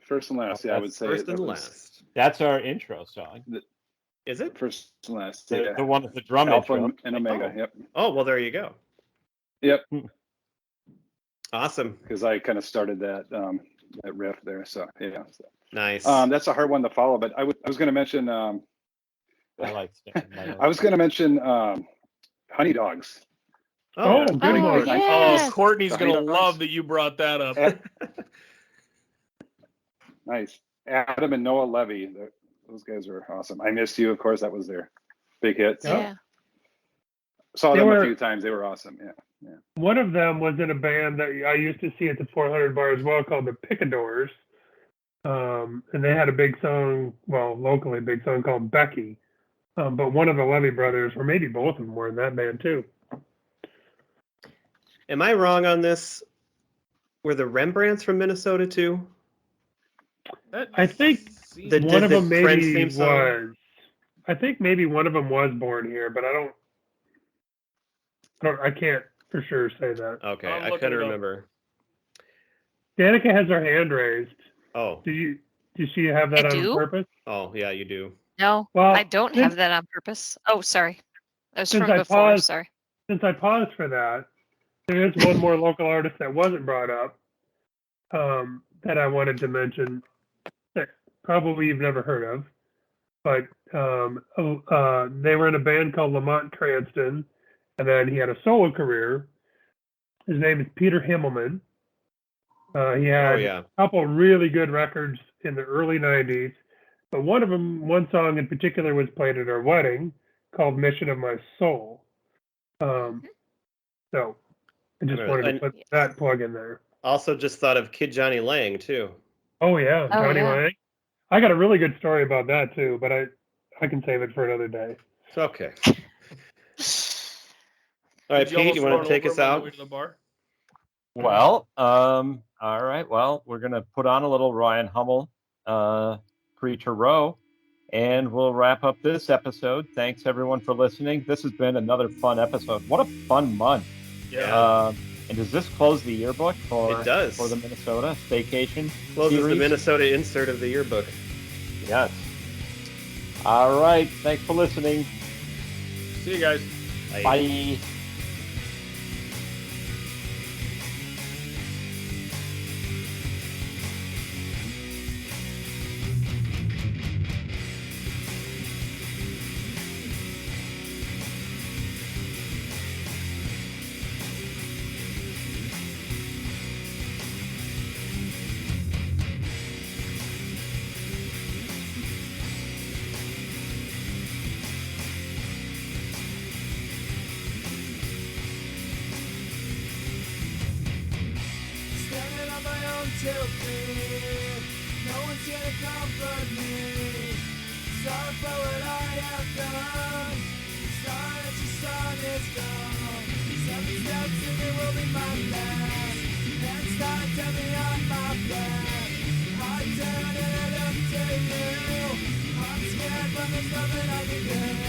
First and last, yeah, I would say. First and last. That's our intro song. Is it? First and last. The one with the drum Alpha intro. and Omega, yep. Oh, well, there you go. Yep. Awesome. Because I kind of started that riff there, so yeah. So. Nice. That's a hard one to follow, but I was going to mention. I was going to mention Honey Dogs. Oh, good one. Yes. Oh, Courtney's going to love that you brought that up. Nice. Adam and Noah Levy. Those guys were awesome. I Missed You, of course. That was their big hit. So. Yeah. Saw them a few times. They were awesome. Yeah. One of them was in a band that I used to see at the 400 bar as well, called the Picadors. And they had a big song, locally, a big song called Becky. But one of the Levy brothers, or maybe both of them, were in that band too. Am I wrong on this? Were the Rembrandts from Minnesota too? I think one of them maybe was. I think maybe one of them was born here, but I can't for sure say that. Okay, I couldn't remember. Danica has her hand raised. Oh. Did she have that on purpose? Oh, yeah, you do. No, I don't have that on purpose. Oh, sorry. That was from before. Sorry. Since I paused for that, there is one more local artist that wasn't brought up that I wanted to mention that probably you've never heard of. But they were in a band called Lamont Cranston, and then he had a solo career. His name is Peter Himmelman. He had a couple really good records in the early 90s, but one song in particular was played at our wedding called Mission of My Soul. So I just wanted to put that plug in there. Also just thought of Kid Johnny Lang, too. Oh, yeah. Johnny Lang. I got a really good story about that, too, but I can save it for another day. Okay. All right, Pete, you want to take us out? Well, all right. Well, we're going to put on a little Ryan Hummel, Preacher Row, and we'll wrap up this episode. Thanks, everyone, for listening. This has been another fun episode. What a fun month. Yeah. And does this close the yearbook for the Minnesota Staycation Closes series? the Minnesota insert of the yearbook. Yes. All right. Thanks for listening. See you guys. Bye. No one's here to comfort me. Sorry for what I have done. Sorry that your son is gone. 7 steps and it will be my last. Next time, tell me on my path. I turn and I look to you. I'm scared, but there's nothing I can do.